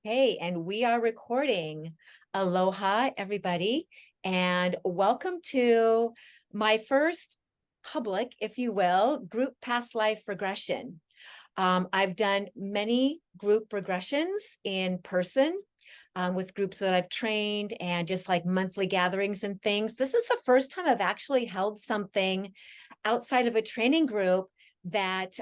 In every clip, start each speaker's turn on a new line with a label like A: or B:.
A: Hey, and we are recording. Aloha, everybody, and welcome to my first public, if you will, group past life regression. I've done many group regressions in person with groups that I've trained and just like monthly gatherings and things. This is the first time I've actually held something outside of a training group that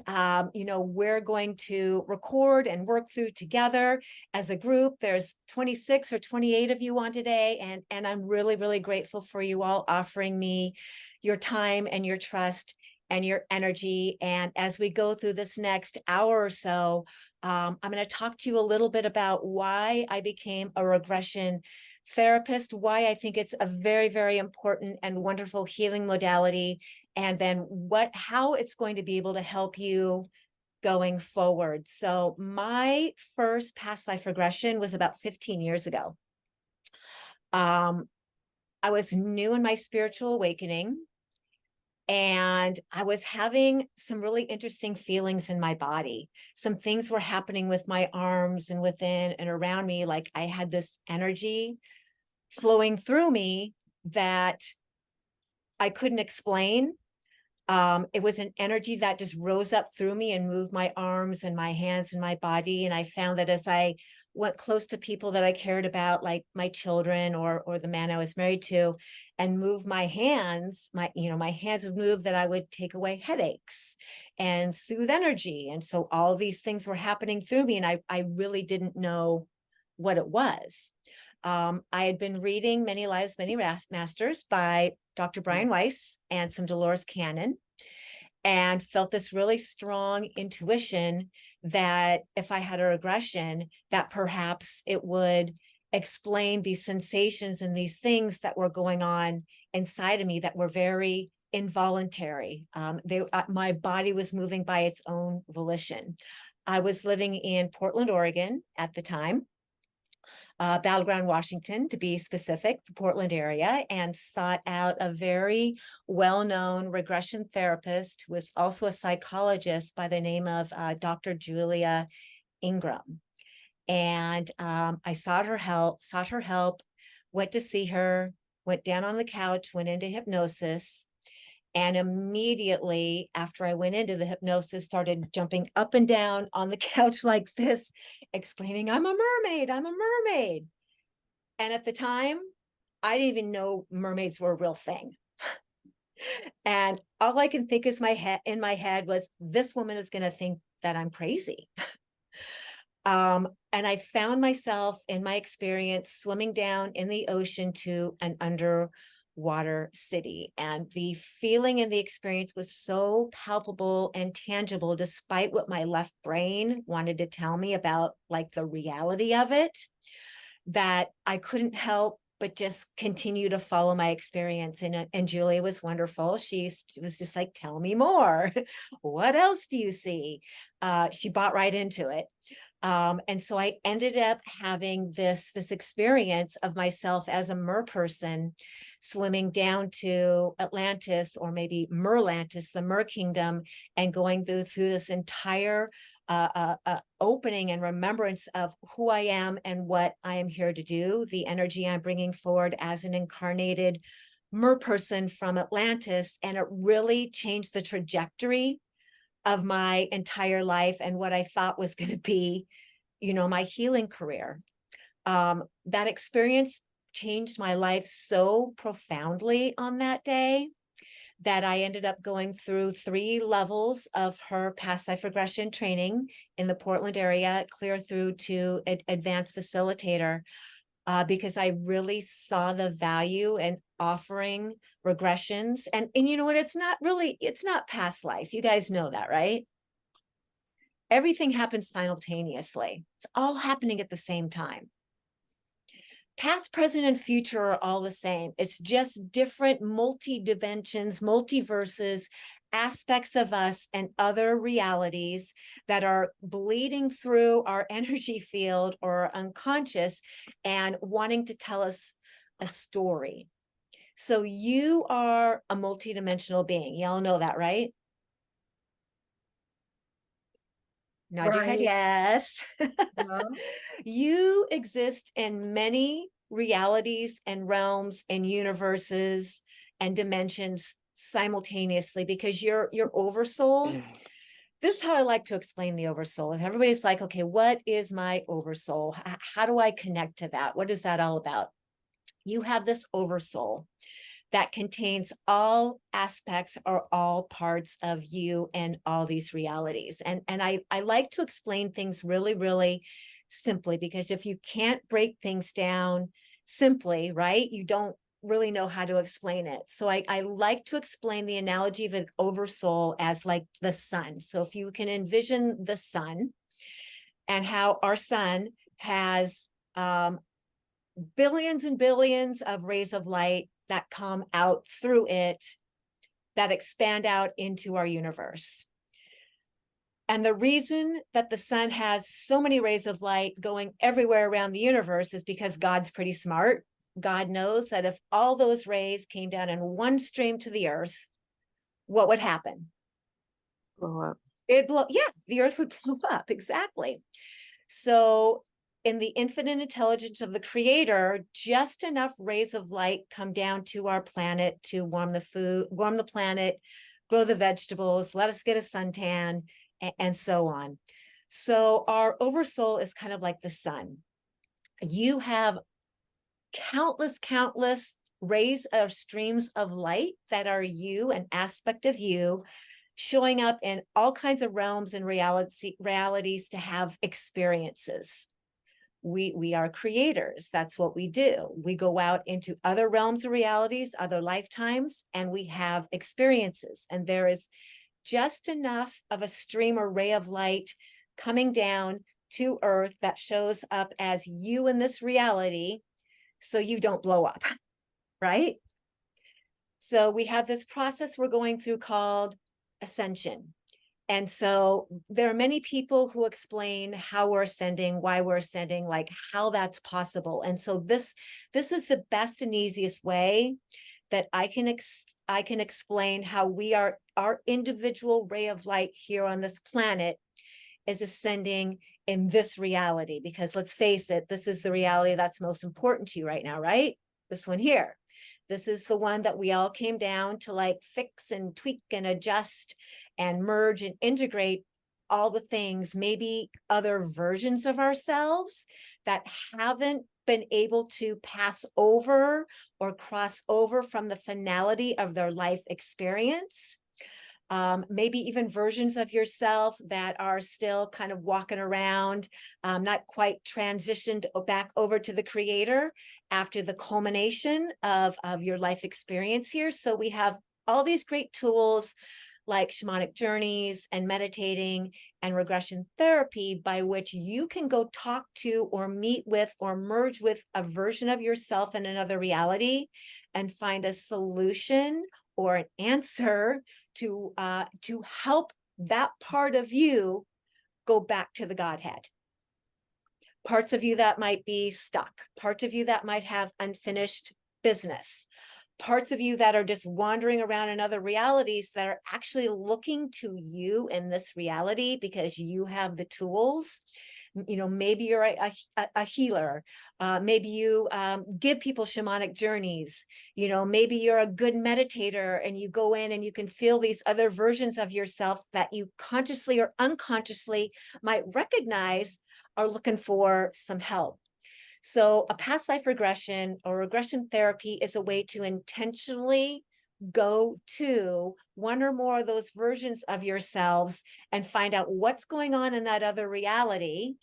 A: we're going to record and work through together as a group. There's 26 or 28 of you on today, and I'm really grateful for you all offering me your time and your trust and your energy. And as we go through this next hour or so, I'm going to talk to you a little bit about why I became a regression therapist, why I think it's a very important and wonderful healing modality, and then how it's going to be able to help you going forward. So my first past life regression was about 15 years ago. I was new in my spiritual awakening, and I was having some really interesting feelings in my body. Some things were happening with my arms and within and around me. Like I had this energy flowing through me that I couldn't explain. It was an energy that just rose up through me and moved my arms and my hands and my body. And I found that as I went close to people that I cared about, like my children or the man I was married to, and move my hands, my hands would move, that I would take away headaches and soothe energy. And so all these things were happening through me, and I really didn't know what it was. I had been reading Many Lives, Many Masters by Dr. Brian Weiss and some Dolores Cannon, and felt this really strong intuition that if I had a regression, that perhaps it would explain these sensations and these things that were going on inside of me that were very involuntary. My body was moving by its own volition. I was living in Portland, Oregon at the time, Battleground, Washington, to be specific, the Portland area, and sought out a very well-known regression therapist who was also a psychologist by the name of Dr. Julia Ingram. And I sought her help, went to see her, went down on the couch, went into hypnosis. And immediately after I went into the hypnosis, started jumping up and down on the couch like this, exclaiming, "I'm a mermaid, I'm a mermaid." And at the time, I didn't even know mermaids were a real thing. And all I can think is in my head was, this woman is going to think that I'm crazy. And I found myself in my experience swimming down in the ocean to an underwater city. And the feeling and the experience was so palpable and tangible, despite what my left brain wanted to tell me about like the reality of it, that I couldn't help but just continue to follow my experience. And Julia was wonderful. She was just like, "Tell me more. What else do you see?" She bought right into it. And so I ended up having this experience of myself as a mer person swimming down to Atlantis, or maybe Merlantis, the Mer Kingdom, and going through this entire opening and remembrance of who I am and what I am here to do, the energy I'm bringing forward as an incarnated mer person from Atlantis. And it really changed the trajectory of my entire life and what I thought was going to be, my healing career. That experience changed my life so profoundly on that day that I ended up going through 3 levels of her past life regression training in the Portland area, clear through to advanced facilitator, because I really saw the value in offering regressions. And you know what? It's not past life. You guys know that, right? Everything happens simultaneously. It's all happening at the same time. Past, present, and future are all the same. It's just different multi-dimensions, multiverses, aspects of us and other realities that are bleeding through our energy field or unconscious and wanting to tell us a story. So you are a multidimensional being. Y'all know that, right? Nod your head,
B: Right.
A: yes.
B: Yeah.
A: You exist in many realities and realms and universes and dimensions simultaneously because you're oversoul. This is how I like to explain the oversoul. And everybody's like, okay, what is my oversoul? How do I connect to that? What is that all about? You have this oversoul that contains all aspects or all parts of you and all these realities. And I like to explain things really, really simply, because if you can't break things down simply, right, you don't really know how to explain it. So I like to explain the analogy of an oversoul as like the sun. So if you can envision the sun and how our sun has billions and billions of rays of light that come out through it that expand out into our universe. And the reason that the sun has so many rays of light going everywhere around the universe is because God's pretty smart. God knows that if all those rays came down in one stream to the earth, what would happen?
B: Blow up.
A: Yeah, the earth would blow up. Exactly. So, in the infinite intelligence of the creator, just enough rays of light come down to our planet to warm the food, warm the planet, grow the vegetables, let us get a suntan, and so on. So, our oversoul is kind of like the sun. You have countless rays or streams of light that are you, an aspect of you, showing up in all kinds of realms and realities to have experiences. We are creators. That's what we do. We go out into other realms of realities, other lifetimes, and we have experiences. And there is just enough of a stream or ray of light coming down to earth that shows up as you in this reality so you don't blow up, right? So we have this process we're going through called ascension. And so there are many people who explain how we're ascending, why we're ascending, like how that's possible. And so this is the best and easiest way that I can explain how we are, our individual ray of light here on this planet is ascending in this reality. Because let's face it, this is the reality that's most important to you right now, right? This one here. This is the one that we all came down to like fix and tweak and adjust and merge and integrate all the things, maybe other versions of ourselves that haven't been able to pass over or cross over from the finality of their life experience. Maybe even versions of yourself that are still kind of walking around, not quite transitioned back over to the creator after the culmination of your life experience here. So we have all these great tools like shamanic journeys and meditating and regression therapy by which you can go talk to or meet with or merge with a version of yourself in another reality and find a solution or an answer to help that part of you go back to the Godhead. Parts of you that might be stuck, parts of you that might have unfinished business, parts of you that are just wandering around in other realities that are actually looking to you in this reality because you have the tools. You know, maybe you're a healer. Maybe you give people shamanic journeys. You know, maybe you're a good meditator and you go in and you can feel these other versions of yourself that you consciously or unconsciously might recognize are looking for some help. So a past life regression or regression therapy is a way to intentionally go to one or more of those versions of yourselves and find out what's going on in that other reality.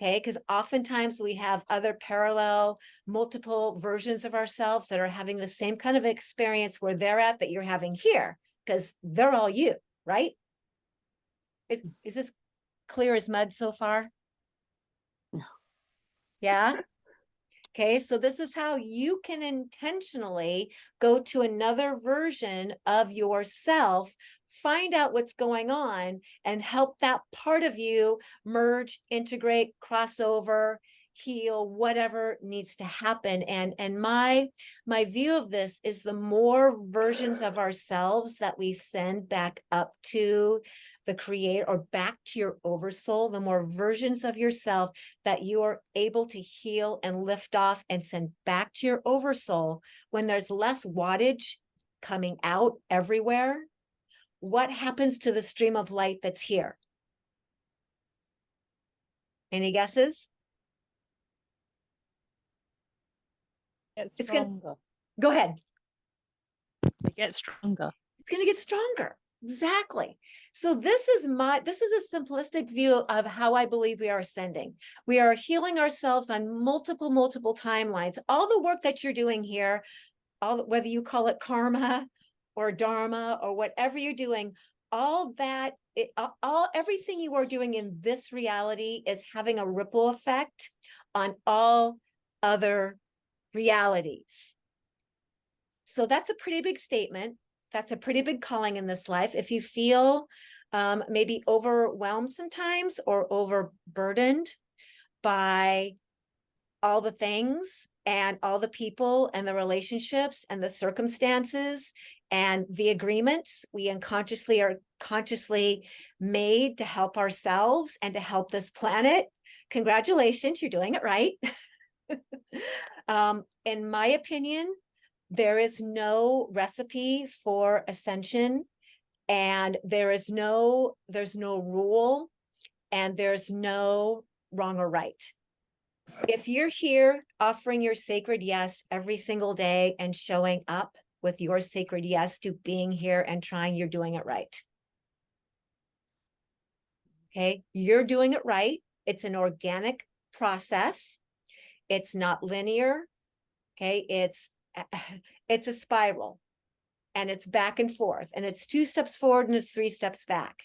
A: Okay, because oftentimes we have other parallel, multiple versions of ourselves that are having the same kind of experience where they're at that you're having here, because they're all you, right? Is this clear as mud so far? Yeah. Okay, so this is how you can intentionally go to another version of yourself, find out what's going on, and help that part of you merge, integrate, cross over, heal, whatever needs to happen. And my view of this is the more versions of ourselves that we send back up to the creator or back to your oversoul, the more versions of yourself that you are able to heal and lift off and send back to your oversoul, when there's less wattage coming out everywhere, what happens to the stream of light that's here? Any guesses?
C: Get
A: It's gonna
C: stronger.
A: go ahead.
C: It gets stronger.
A: It's going to get stronger. Exactly. So this is a simplistic view of how I believe we are ascending. We are healing ourselves on multiple timelines. All the work that you're doing here, whether you call it karma or dharma or whatever you're doing, all that, everything you are doing in this reality is having a ripple effect on all other realities. So that's a pretty big statement. That's a pretty big calling in this life. If you feel maybe overwhelmed sometimes or overburdened by all the things and all the people and the relationships and the circumstances and the agreements we unconsciously are consciously made to help ourselves and to help this planet, congratulations, you're doing it right. In my opinion, there is no recipe for ascension, and there's no rule, and there's no wrong or right. If you're here offering your sacred yes every single day and showing up with your sacred yes to being here and trying, you're doing it right. Okay, you're doing it right. It's an organic process. It's not linear. Okay, it's a spiral, and it's back and forth, and it's 2 steps forward and it's 3 steps back.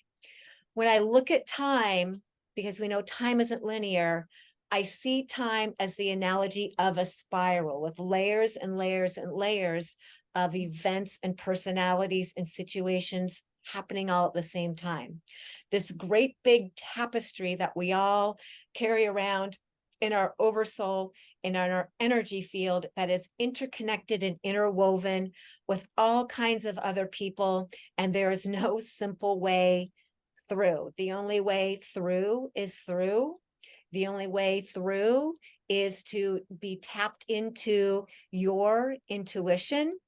A: When I look at time, because we know time isn't linear, I see time as the analogy of a spiral with layers and layers and layers of events and personalities and situations happening all at the same time. This great big tapestry that we all carry around in our oversoul, in our energy field, that is interconnected and interwoven with all kinds of other people. And there is no simple way through. The only way through is through. The only way through is to be tapped into your intuition,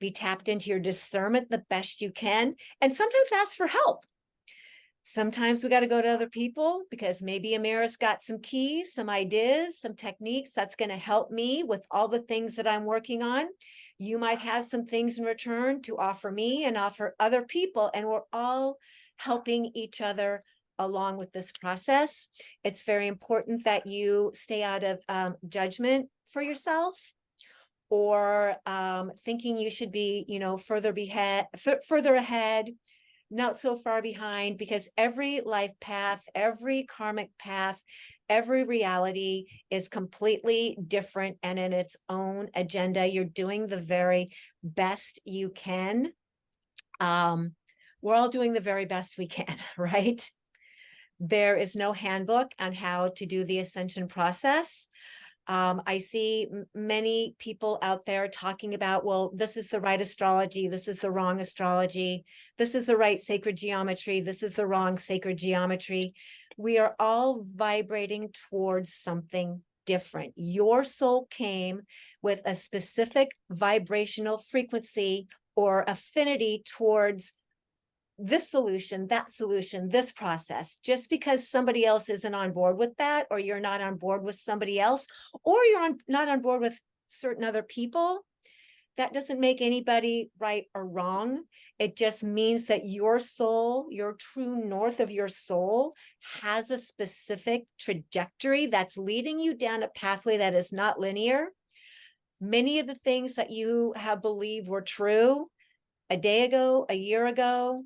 A: be tapped into your discernment the best you can, and sometimes ask for help. Sometimes we got to go to other people because maybe Ameera's got some keys, some ideas, some techniques that's going to help me with all the things that I'm working on. You might have some things in return to offer me and offer other people, and we're all helping each other along with this process. It's very important that you stay out of judgment for yourself, or thinking you should be, further ahead, not so far behind, because every life path, every karmic path, every reality is completely different and in its own agenda. You're doing the very best you can. We're all doing the very best we can, right? There is no handbook on how to do the ascension process. I see many people out there talking about, well, this is the right astrology, this is the wrong astrology, this is the right sacred geometry, this is the wrong sacred geometry. We are all vibrating towards something different. Your soul came with a specific vibrational frequency or affinity towards this solution, that solution, this process. Just because somebody else isn't on board with that, or you're not on board with somebody else, or you're not on board with certain other people, that doesn't make anybody right or wrong. It just means that your soul, your true north of your soul, has a specific trajectory that's leading you down a pathway that is not linear. Many of the things that you have believed were true a day ago, a year ago,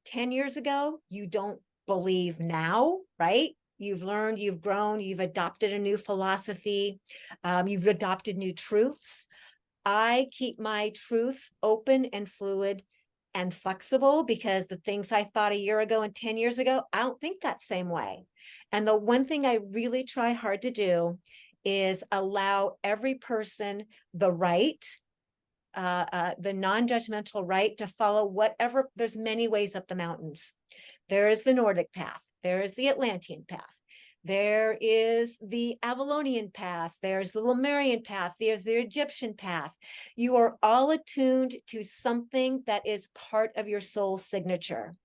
A: 10 years ago, you don't believe now, right? You've learned, you've grown, you've adopted a new philosophy, you've adopted new truths. I keep my truth open and fluid and flexible, because the things I thought a year ago and 10 years ago, I don't think that same way. And the one thing I really try hard to do is allow every person the right, the non-judgmental right to follow whatever. There's many ways up the mountains. There is the Nordic path. There is the Atlantean path. There is the Avalonian path. There's the Lemurian path. There's the Egyptian path. You are all attuned to something that is part of your soul signature.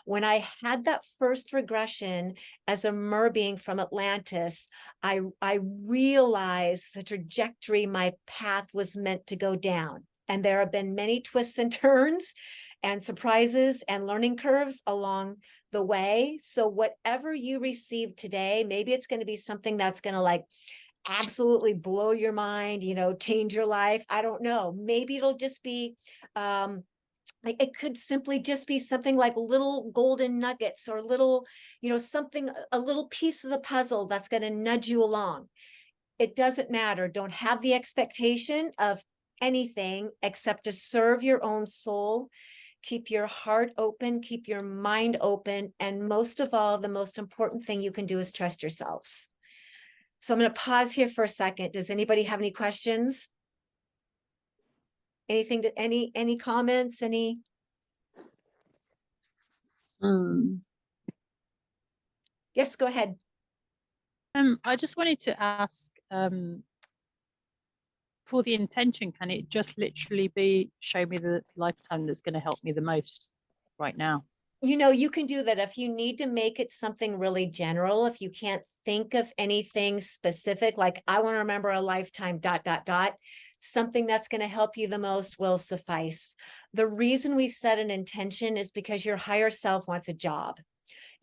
A: When I had that first regression as a mer being from Atlantis, I realized the trajectory my path was meant to go down. And there have been many twists and turns and surprises and learning curves along the way. So whatever you receive today, maybe it's going to be something that's going to like absolutely blow your mind, change your life. I don't know. Maybe it'll just be, it could simply just be something like little golden nuggets or little, something, a little piece of the puzzle that's going to nudge you along. It doesn't matter. Don't have the expectation of anything except to serve your own soul. Keep your heart open, keep your mind open. And most of all, the most important thing you can do is trust yourselves. So I'm going to pause here for a second. Does anybody have any questions? Anything to any comments? Any? Yes, go ahead.
C: I just wanted to ask, for the intention, can it just literally be show me the lifetime that's going to help me the most right now?
A: You can do that. If you need to make it something really general, if you can't think of anything specific, like I want to remember a lifetime, ... something that's going to help you the most will suffice. The reason we set an intention is because your higher self wants a job.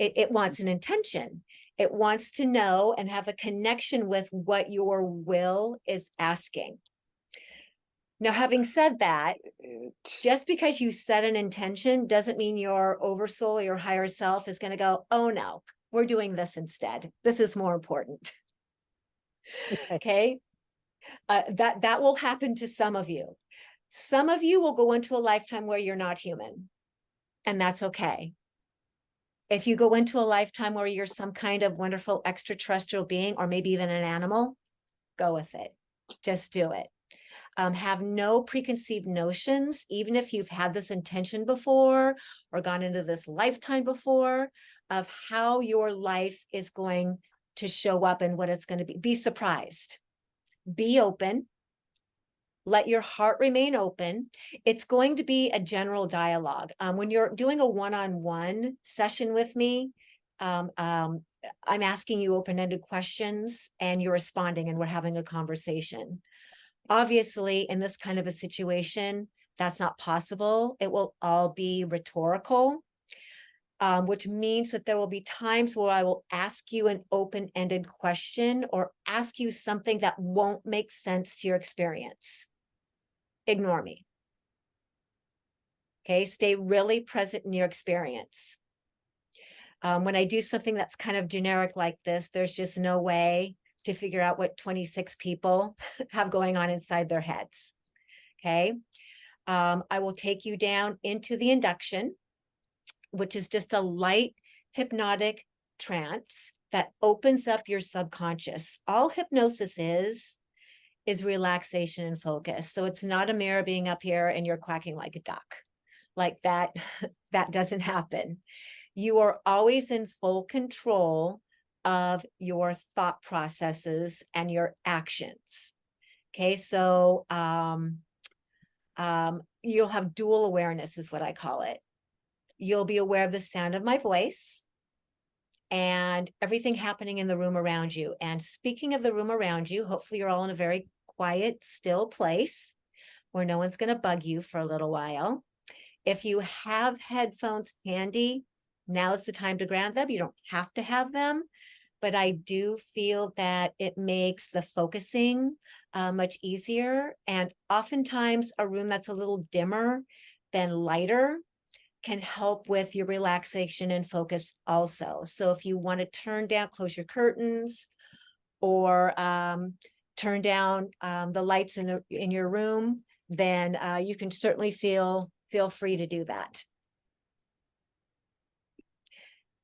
A: It wants an intention. It wants to know and have a connection with what your will is asking. Now, having said that, just because you set an intention doesn't mean your oversoul or your higher self is going to go, oh no, we're doing this instead. This is more important. Okay. That will happen to some of you. Some of you will go into a lifetime where you're not human, and that's okay. If you go into a lifetime where you're some kind of wonderful extraterrestrial being, or maybe even an animal, go with it. Just do it. Have no preconceived notions, even if you've had this intention before or gone into this lifetime before, of how your life is going to show up and what it's going to be. Be surprised. Be open. Let your heart remain open. It's going to be a general dialogue. When you're doing a one-on-one session with me, I'm asking you open-ended questions and you're responding and we're having a conversation. Obviously, in this kind of a situation, that's not possible. It will all be rhetorical, which means that there will be times where I will ask you an open-ended question or ask you something that won't make sense to your experience. Ignore me. Okay, stay really present in your experience. When I do something that's kind of generic like this, there's just no way to figure out what 26 people have going on inside their heads. Okay. I will take you down into the induction, which is just a light hypnotic trance that opens up your subconscious. All hypnosis is relaxation and focus. So it's not Ameera being up here and you're quacking like a duck. Like that, that doesn't happen. You are always in full control of your thought processes and your actions. Okay, so you'll have dual awareness is what I call it. You'll be aware of the sound of my voice and everything happening in the room around you. And speaking of the room around you, hopefully you're all in a very quiet, still place where no one's going to bug you for a little while. If you have headphones handy, now's the time to grab them. You don't have to have them, but I do feel that it makes the focusing much easier. And oftentimes a room that's a little dimmer than lighter can help with your relaxation and focus also. So if you want to turn down, close your curtains, or turn down the lights in your room, then you can certainly feel feel free to do that.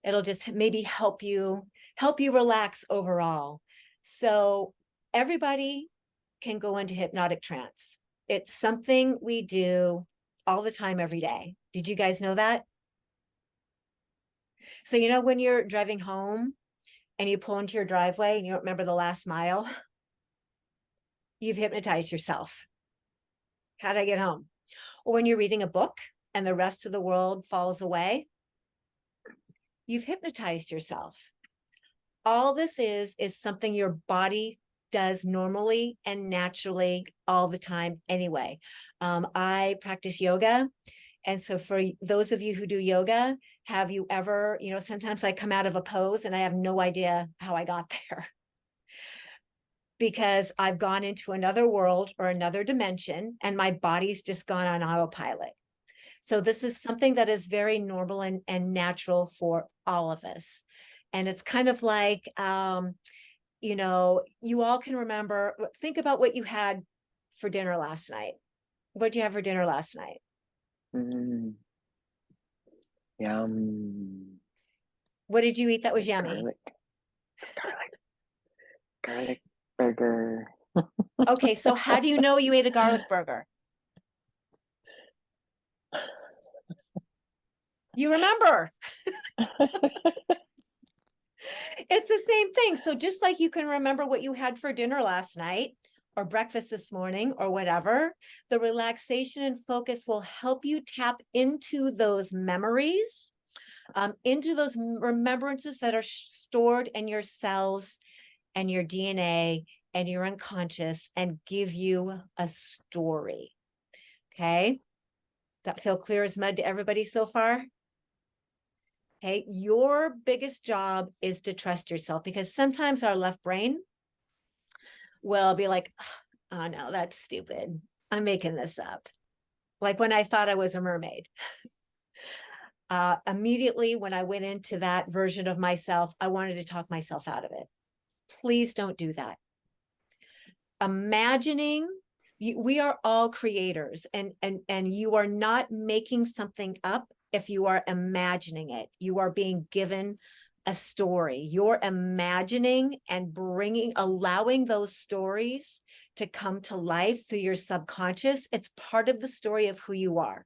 A: It'll just maybe help you relax overall. So everybody can go into hypnotic trance. It's something we do all the time, every day. Did you guys know that? So, you know, when you're driving home and you pull into your driveway and you don't remember the last mile, you've hypnotized yourself. How'd I get home? Or when you're reading a book and the rest of the world falls away, you've hypnotized yourself. All this is something your body does normally and naturally all the time anyway. I practice yoga. And so for those of you who do yoga, have you ever, you know, sometimes I come out of a pose and I have no idea how I got there because I've gone into another world or another dimension and my body's just gone on autopilot. So this is something that is very normal and natural for all of us. And it's kind of like, you know, you all can remember, think about what you had for dinner last night. What'd you have for dinner last night?
B: Yum.
A: What did you eat that was yummy?
B: Garlic burger.
A: Okay, so how do you know you ate a garlic burger? You remember. It's the same thing. So just like you can remember what you had for dinner last night or breakfast this morning or whatever, the relaxation and focus will help you tap into those memories, into those remembrances that are stored in your cells and your DNA and your unconscious and give you a story. Okay. That feel clear as mud to everybody so far? Okay, your biggest job is to trust yourself because sometimes our left brain will be like, oh no, that's stupid. I'm making this up. Like when I thought I was a mermaid. Immediately when I went into that version of myself, I wanted to talk myself out of it. Please don't do that. Imagining, we are all creators and you are not making something up. If you are imagining it, you are being given a story. You're imagining and allowing those stories to come to life through your subconscious. It's part of the story of who you are.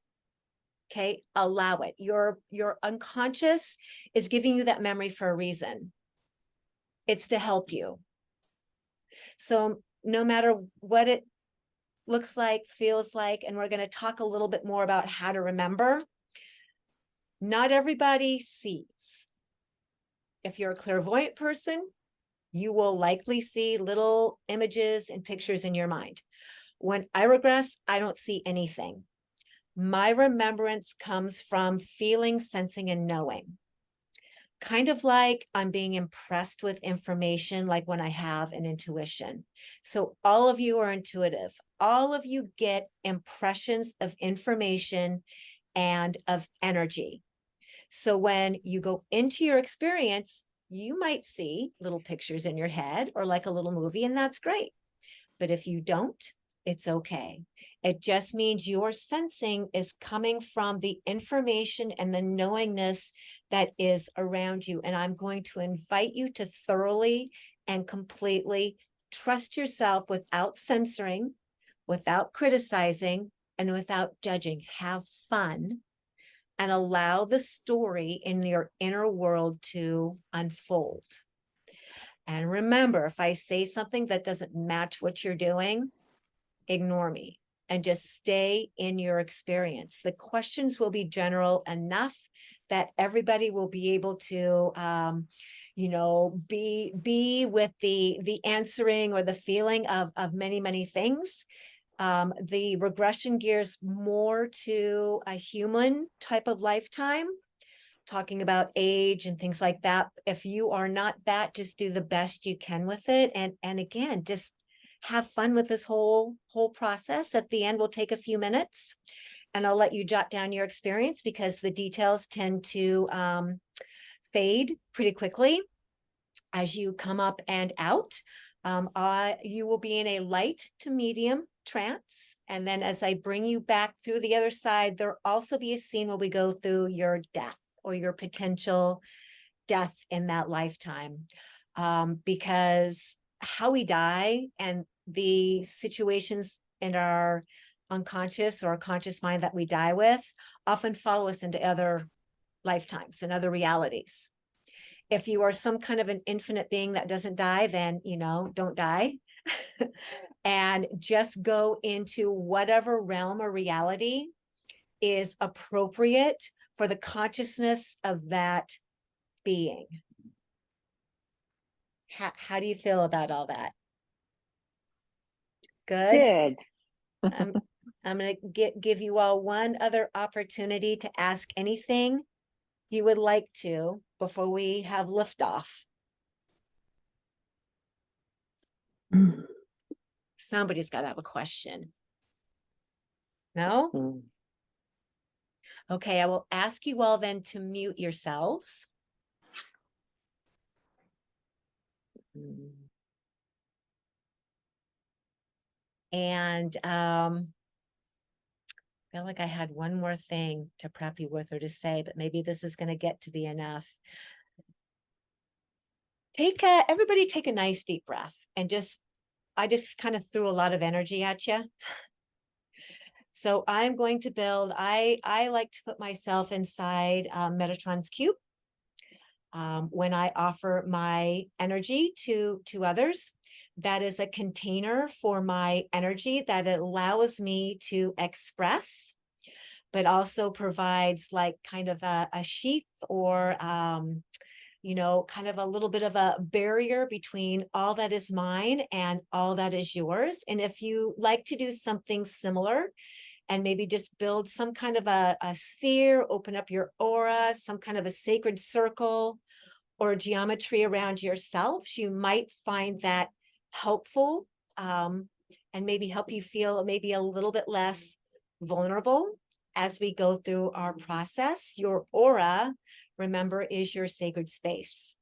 A: Okay, allow it. Your unconscious is giving you that memory for a reason. It's to help you. So no matter what it looks like, feels like, and we're going to talk a little bit more about how to remember. Not everybody sees. If you're a clairvoyant person, you will likely see little images and pictures in your mind. When I regress, I don't see anything. My remembrance comes from feeling, sensing, and knowing. Kind of like I'm being impressed with information, like when I have an intuition. So all of you are intuitive. All of you get impressions of information and of energy. So when you go into your experience, you might see little pictures in your head or like a little movie, and that's great. But if you don't, it's okay. It just means your sensing is coming from the information and the knowingness that is around you. And I'm going to invite you to thoroughly and completely trust yourself without censoring, without criticizing, and without judging. Have fun and allow the story in your inner world to unfold. And remember, if I say something that doesn't match what you're doing, ignore me and just stay in your experience. The questions will be general enough that everybody will be able to, you know, be with the answering or the feeling of many, many things. The regression gears more to a human type of lifetime, talking about age and things like that. If you are not that, just do the best you can with it. And again, just have fun with this whole process. At the end, we'll take a few minutes and I'll let you jot down your experience because the details tend to fade pretty quickly as you come up and out. You will be in a light to medium trance. And then as I bring you back through the other side, there'll also be a scene where we go through your death or your potential death in that lifetime. Because how we die and the situations in our unconscious or conscious mind that we die with often follow us into other lifetimes and other realities. If you are some kind of an infinite being that doesn't die, then, don't die. And just go into whatever realm or reality is appropriate for the consciousness of that being. How do you feel about all that? Good.
B: Good.
A: I'm going to give you all one other opportunity to ask anything you would like to before we have liftoff. Somebody's got to have a question. No?
B: Mm.
A: Okay, I will ask you all then to mute yourselves. And I feel like I had one more thing to prep you with or to say, but maybe this is going to get to be enough. Everybody take a nice deep breath and I just kind of threw a lot of energy at you. So I'm going to build, I like to put myself inside Metatron's cube when I offer my energy to others. That is a container for my energy that it allows me to express, but also provides like kind of a sheath or, kind of a little bit of a barrier between all that is mine and all that is yours. And if you like to do something similar and maybe just build some kind of a sphere, open up your aura, some kind of a sacred circle or geometry around yourselves, you might find that helpful and maybe help you feel maybe a little bit less vulnerable as we go through our process. Your aura, remember, is your sacred space.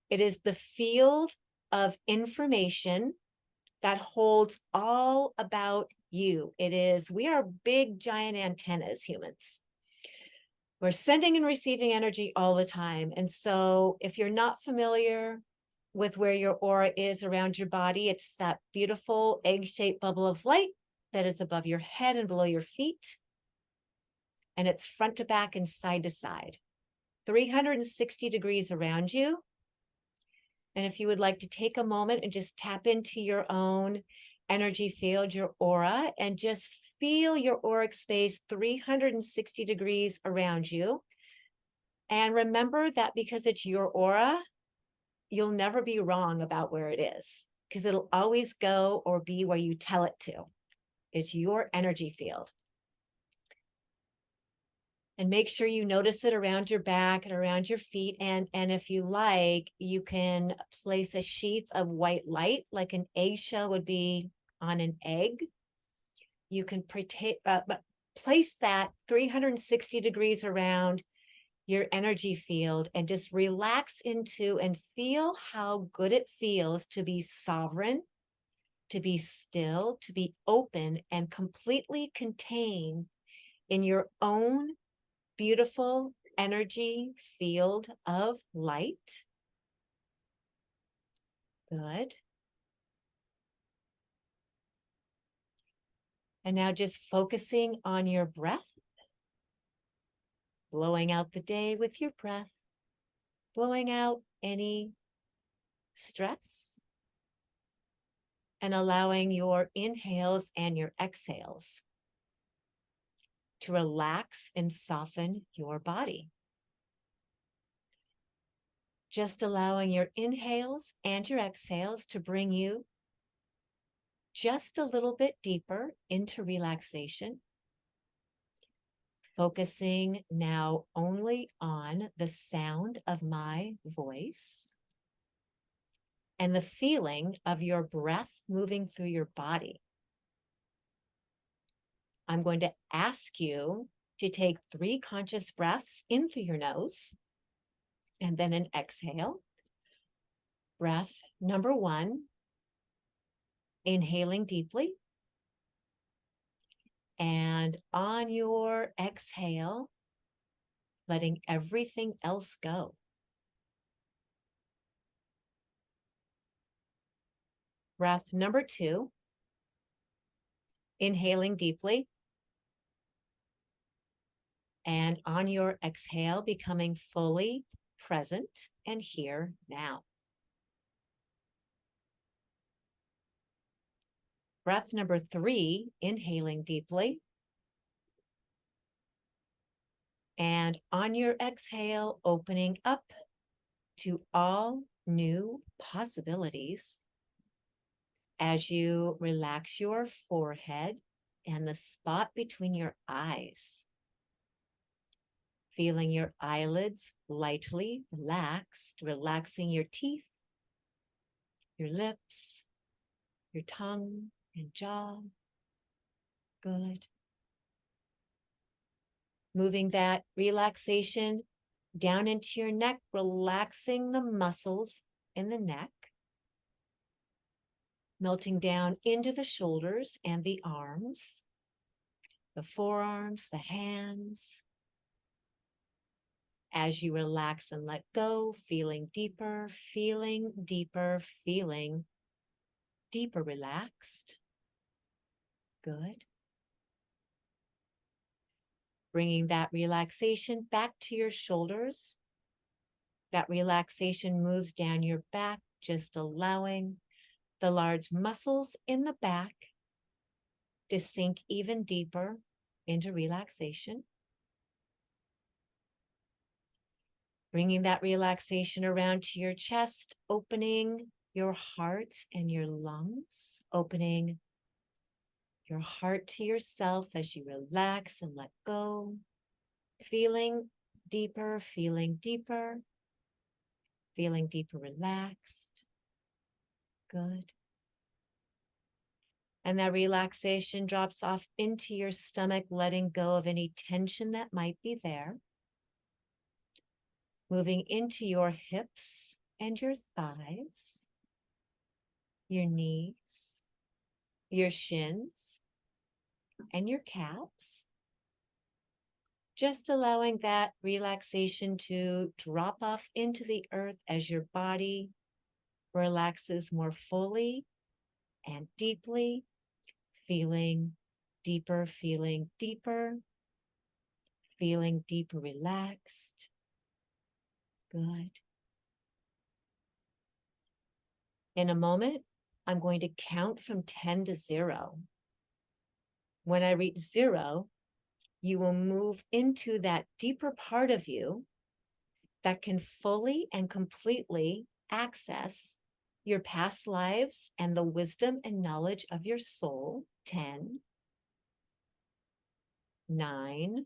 A: It is the field of information that holds all about you. We are big, giant antennas, humans. We're sending and receiving energy all the time. And so if you're not familiar with where your aura is around your body, it's that beautiful egg-shaped bubble of light that is above your head and below your feet. And it's front to back and side to side, 360 degrees around you. And if you would like to take a moment and just tap into your own energy field, your aura, and just feel your auric space 360 degrees around you. And remember that because it's your aura, you'll never be wrong about where it is, because it'll always go or be where you tell it to. It's your energy field. And make sure you notice it around your back and around your feet. And if you like, you can place a sheath of white light, like an eggshell would be on an egg. You can place that 360 degrees around your energy field and just relax into and feel how good it feels to be sovereign, to be still, to be open and completely contained in your own beautiful energy field of light. Good. And now just focusing on your breath, blowing out the day with your breath, blowing out any stress, and allowing your inhales and your exhales to relax and soften your body. Just allowing your inhales and your exhales to bring you just a little bit deeper into relaxation. Focusing now only on the sound of my voice and the feeling of your breath moving through your body. I'm going to ask you to take 3 conscious breaths in through your nose and then an exhale. Breath number 1, inhaling deeply. And on your exhale, letting everything else go. Breath number 2, inhaling deeply. And on your exhale, becoming fully present and here now. Breath number 3, inhaling deeply. And on your exhale, opening up to all new possibilities as you relax your forehead and the spot between your eyes. Feeling your eyelids lightly relaxed, relaxing your teeth, your lips, your tongue and jaw. Good. Moving that relaxation down into your neck, relaxing the muscles in the neck. Melting down into the shoulders and the arms, the forearms, the hands. As you relax and let go, feeling deeper, feeling deeper, feeling deeper relaxed. Good. Bringing that relaxation back to your shoulders. That relaxation moves down your back, just allowing the large muscles in the back to sink even deeper into relaxation. Bringing that relaxation around to your chest, opening your heart and your lungs, opening your heart to yourself as you relax and let go, feeling deeper, feeling deeper, feeling deeper relaxed. Good. And that relaxation drops off into your stomach, letting go of any tension that might be there. Moving into your hips and your thighs, your knees, your shins, and your calves. Just allowing that relaxation to drop off into the earth as your body relaxes more fully and deeply, feeling deeper, feeling deeper, feeling deeper relaxed. Good. In a moment, I'm going to count from 10 to 0. When I reach 0, you will move into that deeper part of you that can fully and completely access your past lives and the wisdom and knowledge of your soul. 10, 9,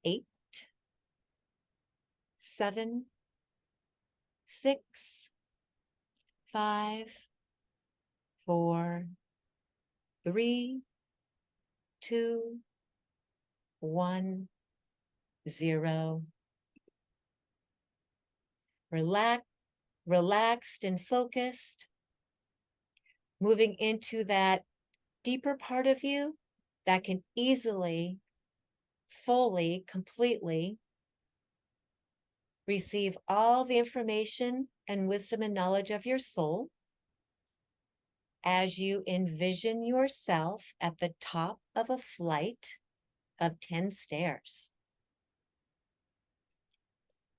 A: 8, 7, 6, 5, 4, 3, 2, 1, 0. Relaxed and focused, moving into that deeper part of you that can easily, fully, completely receive all the information and wisdom and knowledge of your soul as you envision yourself at the top of a flight of 10 stairs.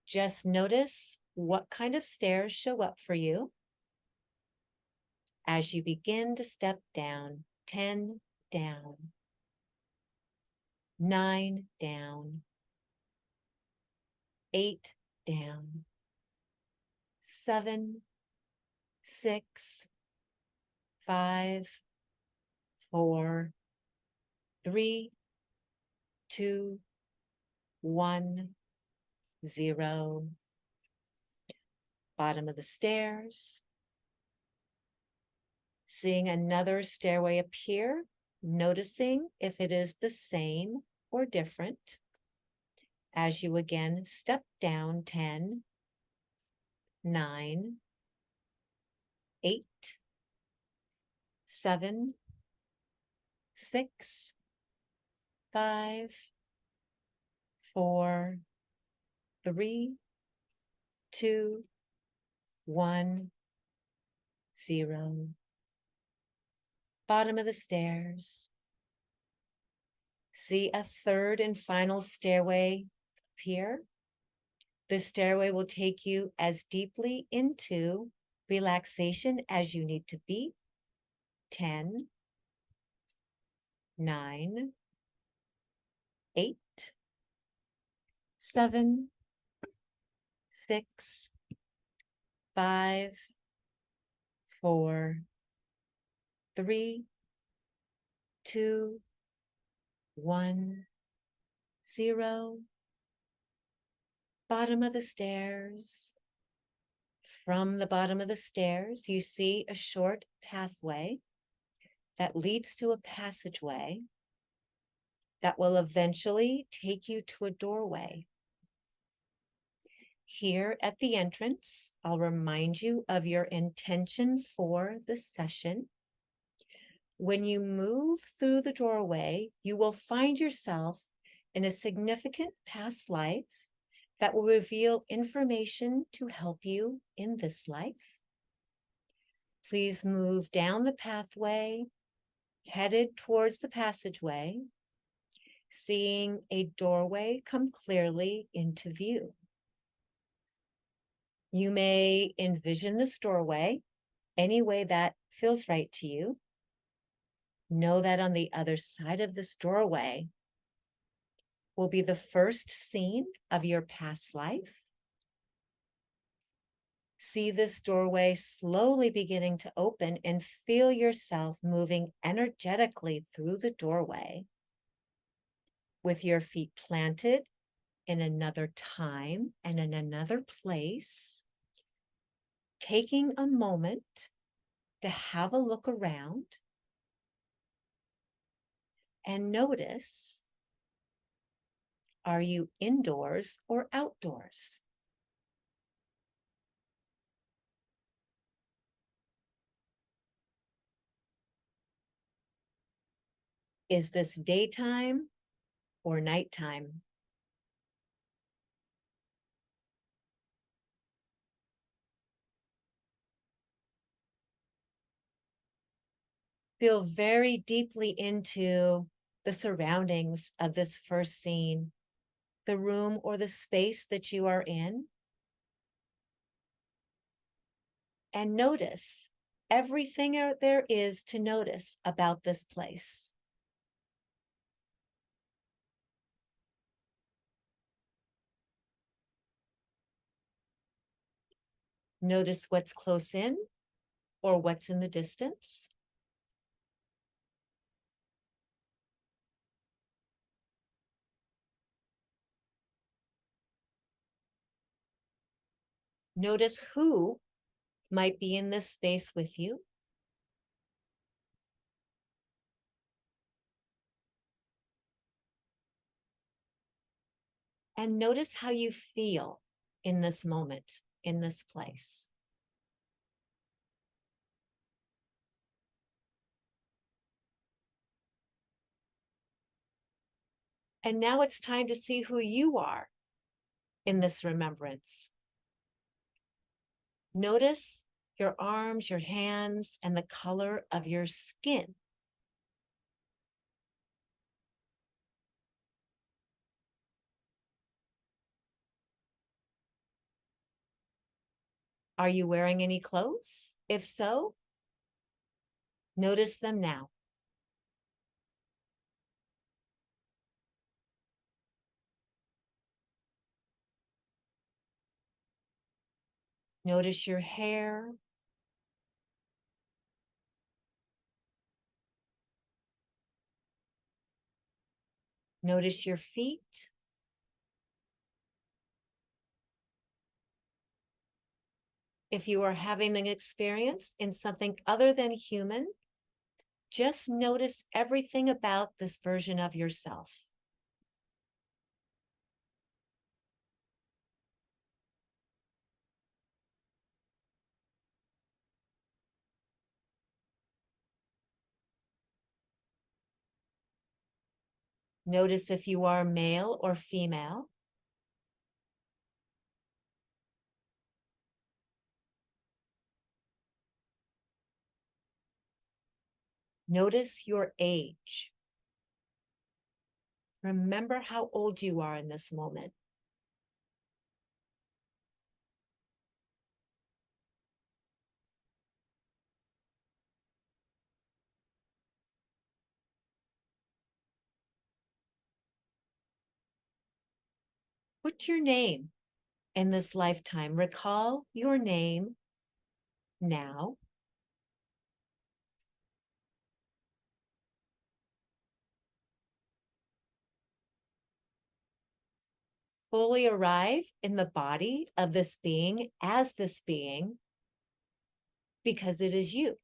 A: Just notice what kind of stairs show up for you as you begin to step down. 10 down, 9 down, 8 down, 7, 6, 5, 4, 3, 2, 1, 0. Bottom of the stairs. Seeing another stairway appear, noticing if it is the same or different. As you again step down. 10, 9, 8, 7, 6, 5, 4, 3, 2, 1, 0. Bottom of the stairs. See a third and final stairway appear. This stairway will take you as deeply into relaxation as you need to be. 10, 9, 8, 7, 6, 5, 4, 3, 2, 1, 0. Bottom of the stairs. From the bottom of the stairs, you see a short pathway that leads to a passageway that will eventually take you to a doorway. Here at the entrance, I'll remind you of your intention for the session. When you move through the doorway, you will find yourself in a significant past life that will reveal information to help you in this life. Please move down the pathway, headed towards the passageway, seeing a doorway come clearly into view. You may envision this doorway any way that feels right to you. Know that on the other side of this doorway will be the first scene of your past life. See this doorway slowly beginning to open and feel yourself moving energetically through the doorway with your feet planted in another time and in another place, taking a moment to have a look around and notice, are you indoors or outdoors? Is this daytime or nighttime? Feel very deeply into the surroundings of this first scene, the room or the space that you are in. And notice everything there is to notice about this place. Notice what's close in or what's in the distance. Notice who might be in this space with you. And notice how you feel in this moment, in this place. And now it's time to see who you are in this remembrance. Notice your arms, your hands, and the color of your skin. Are you wearing any clothes? If so, notice them now. Notice your hair. Notice your feet. If you are having an experience in something other than human, just notice everything about this version of yourself. Notice if you are male or female. Notice your age. Remember how old you are in this moment. What's your name in this lifetime? Recall your name now. Fully arrive in the body of this being as this being, because it is you.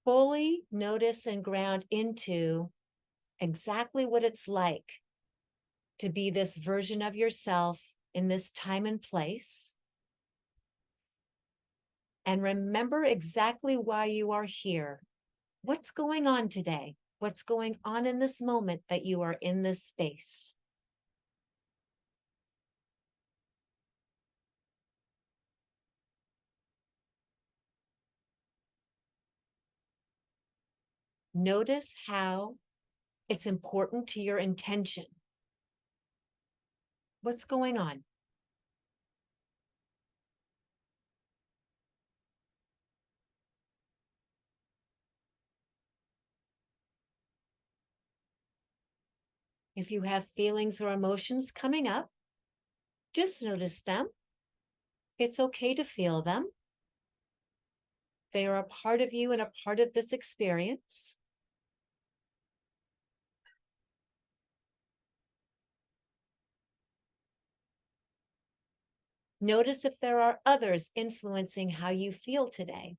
A: Fully notice and ground into exactly what it's like to be this version of yourself in this time and place. And remember exactly why you are here. What's going on today? What's going on in this moment that you are in this space? Notice how it's important to your intention. What's going on? If you have feelings or emotions coming up, just notice them. It's okay to feel them. They are a part of you and a part of this experience. Notice if there are others influencing how you feel today.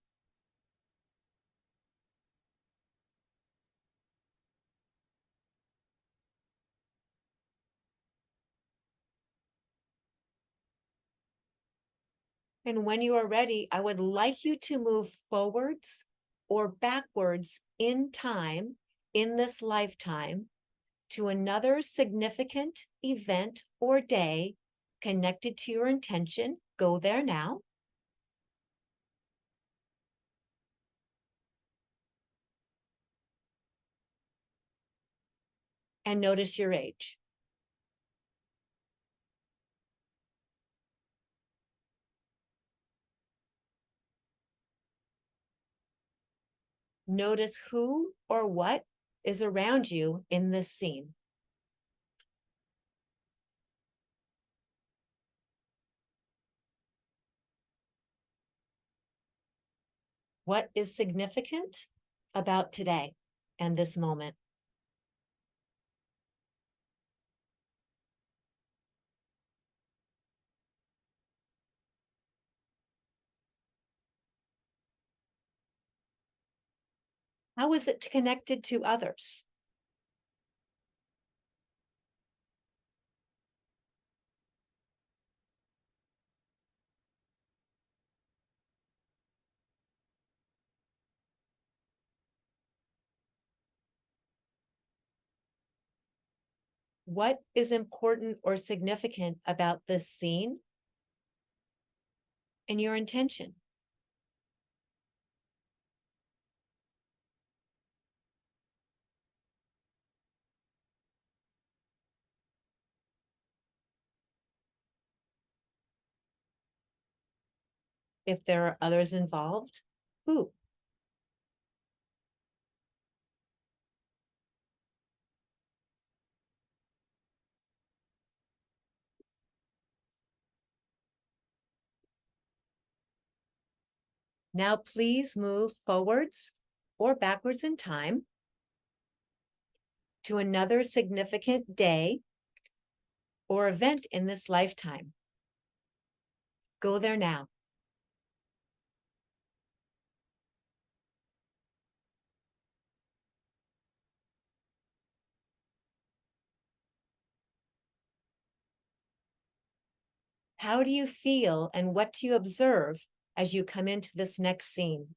A: And when you are ready, I would like you to move forwards or backwards in time in this lifetime to another significant event or day connected to your intention. Go there now. And notice your age. Notice who or what is around you in this scene. What is significant about today and this moment? How is it connected to others? What is important or significant about this scene and your intention? If there are others involved, who? Now, please move forwards or backwards in time to another significant day or event in this lifetime. Go there now. How do you feel and what do you observe as you come into this next scene?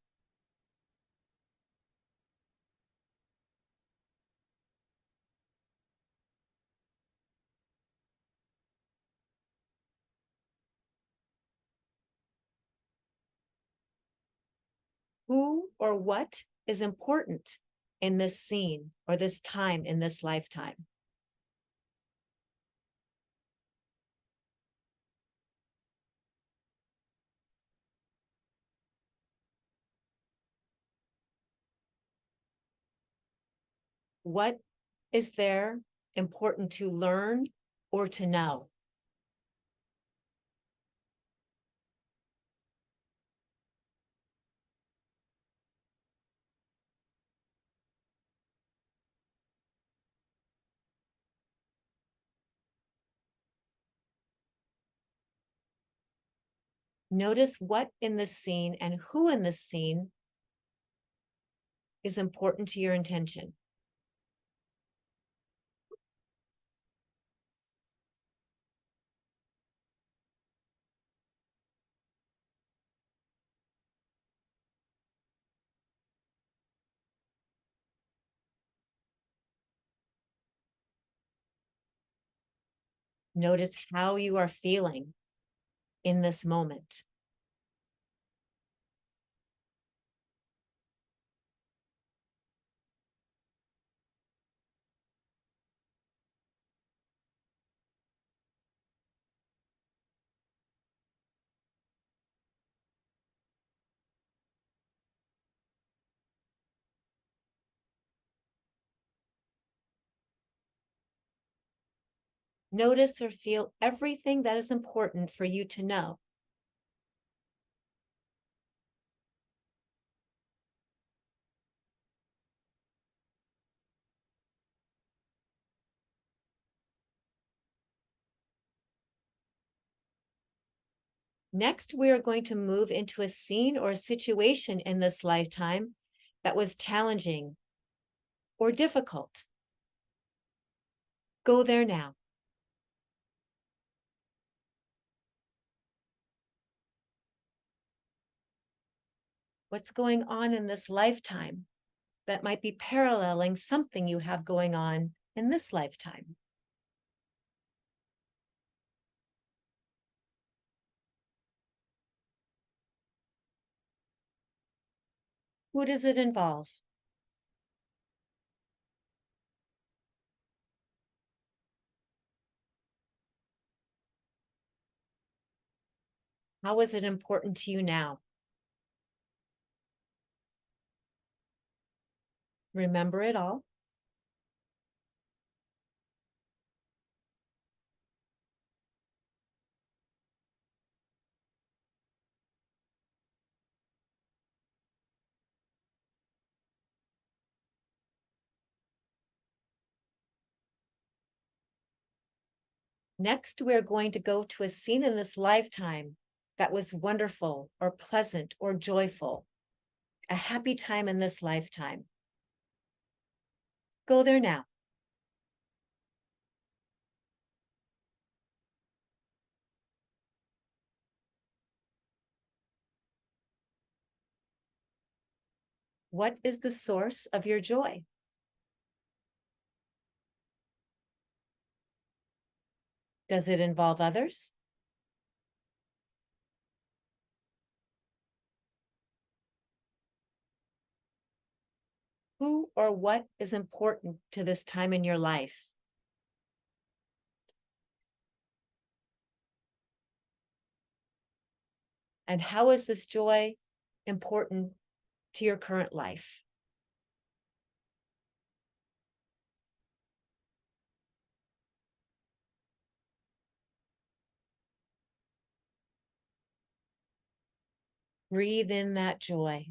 A: Who or what is important in this scene or this time in this lifetime? What is there important to learn or to know? Notice what in this scene and who in this scene is important to your intention. Notice how you are feeling in this moment. Notice or feel everything that is important for you to know. Next, we are going to move into a scene or a situation in this lifetime that was challenging or difficult. Go there now. What's going on in this lifetime that might be paralleling something you have going on in this lifetime? Who does it involve? How is it important to you now? Remember it all. Next, we're going to go to a scene in this lifetime that was wonderful or pleasant or joyful, a happy time in this lifetime. Go there now. What is the source of your joy? Does it involve others? Who or what is important to this time in your life? And how is this joy important to your current life? Breathe in that joy.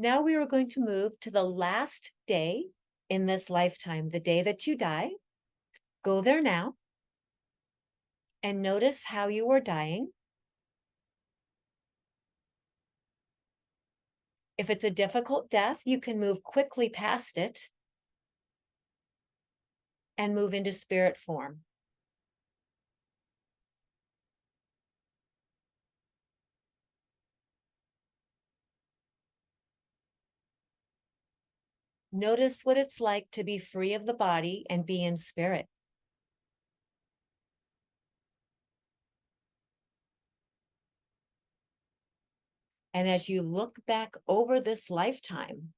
A: Now we are going to move to the last day in this lifetime, the day that you die. Go there now and notice how you are dying. If it's a difficult death, you can move quickly past it and move into spirit form. Notice what it's like to be free of the body and be in spirit. And as you look back over this lifetime,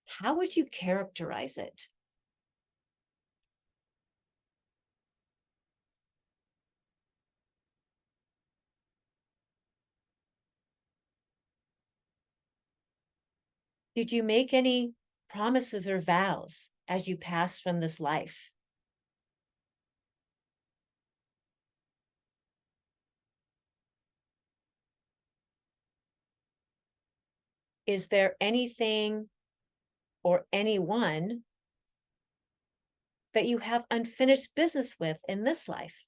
A: how would you characterize it? Did you make any promises or vows as you passed from this life? Is there anything or anyone that you have unfinished business with in this life?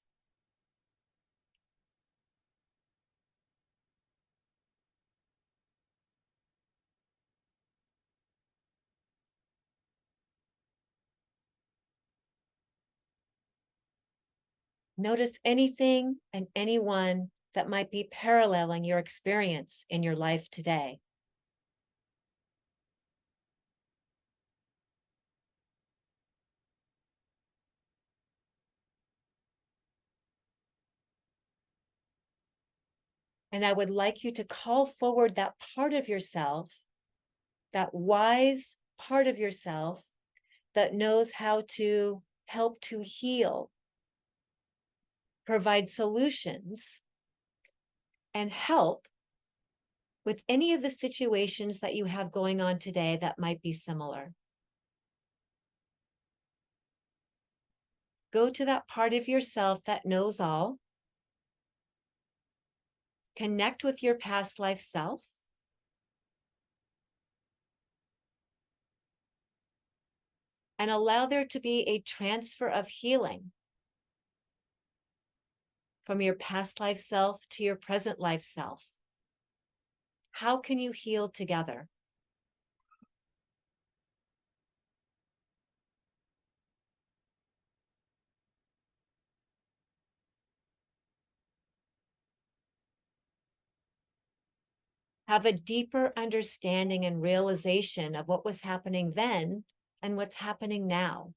A: Notice anything and anyone that might be paralleling your experience in your life today. And I would like you to call forward that part of yourself, that wise part of yourself that knows how to help to heal, provide solutions, and help with any of the situations that you have going on today that might be similar. Go to that part of yourself that knows all. Connect with your past life self. And allow there to be a transfer of healing from your past life self to your present life self. How can you heal together? Have a deeper understanding and realization of what was happening then and what's happening now.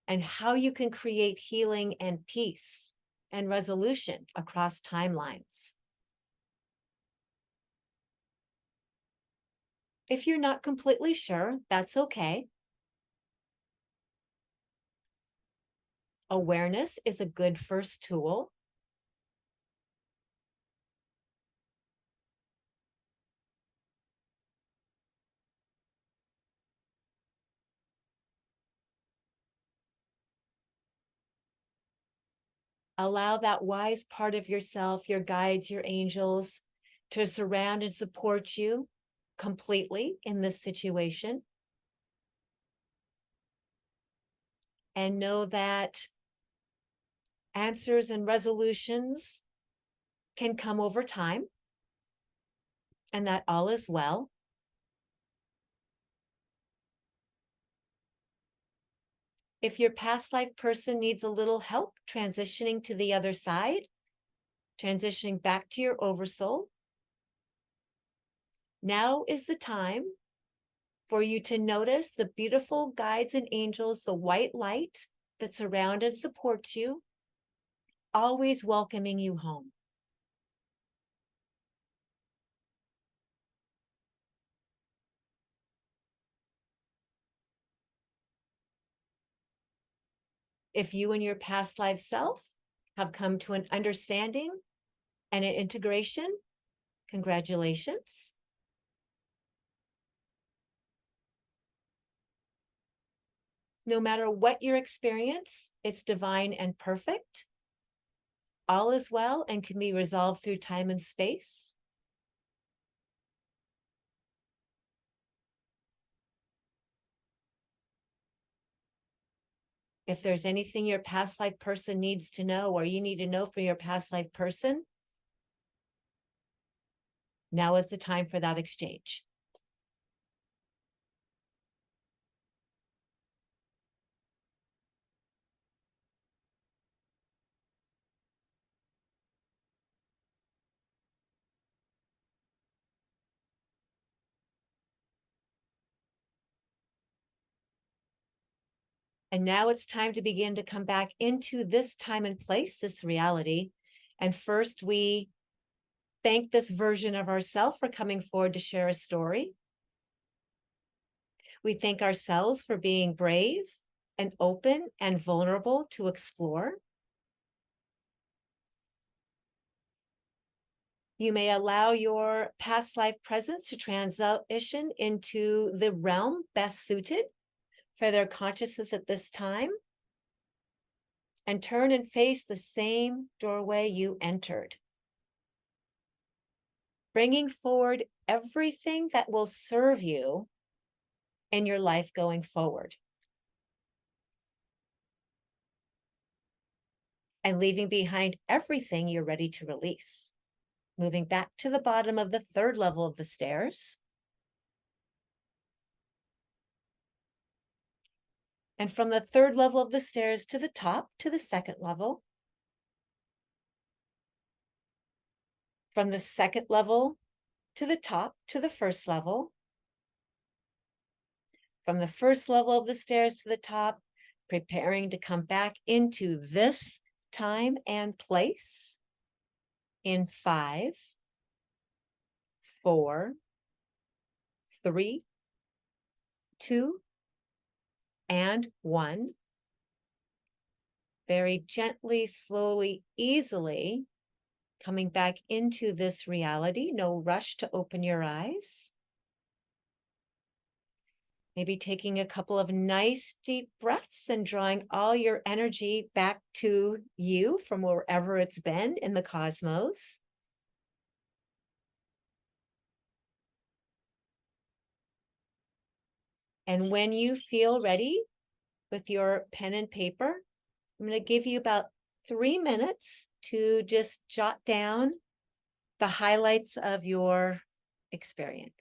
A: And how you can create healing and peace and resolution across timelines. If you're not completely sure, that's okay. Awareness is a good first tool. Allow that wise part of yourself, your guides, your angels, to surround and support you completely in this situation. And know that answers and resolutions can come over time, and that all is well. If your past life person needs a little help transitioning to the other side, transitioning back to your oversoul, now is the time for you to notice the beautiful guides and angels, the white light that surround and support you, always welcoming you home. If you and your past life self have come to an understanding and an integration, congratulations. No matter what your experience, it's divine and perfect. All is well and can be resolved through time and space. If there's anything your past life person needs to know or you need to know from your past life person, now is the time for that exchange. And now it's time to begin to come back into this time and place, this reality. And first, we thank this version of ourselves for coming forward to share a story. We thank ourselves for being brave and open and vulnerable to explore. You may allow your past life presence to transition into the realm best suited for their consciousness at this time, and turn and face the same doorway you entered, bringing forward everything that will serve you in your life going forward, and leaving behind everything you're ready to release. Moving back to the bottom of the third level of the stairs. And from the third level of the stairs to the top to the second level. From the second level to the top to the first level. From the first level of the stairs to the top, preparing to come back into this time and place in 5, 4, 3, 2, and 1. Very gently, slowly, easily coming back into this reality. No rush to open your eyes. Maybe taking a couple of nice deep breaths and drawing all your energy back to you from wherever it's been in the cosmos. And when you feel ready with your pen and paper, I'm going to give you about 3 minutes to just jot down the highlights of your experience.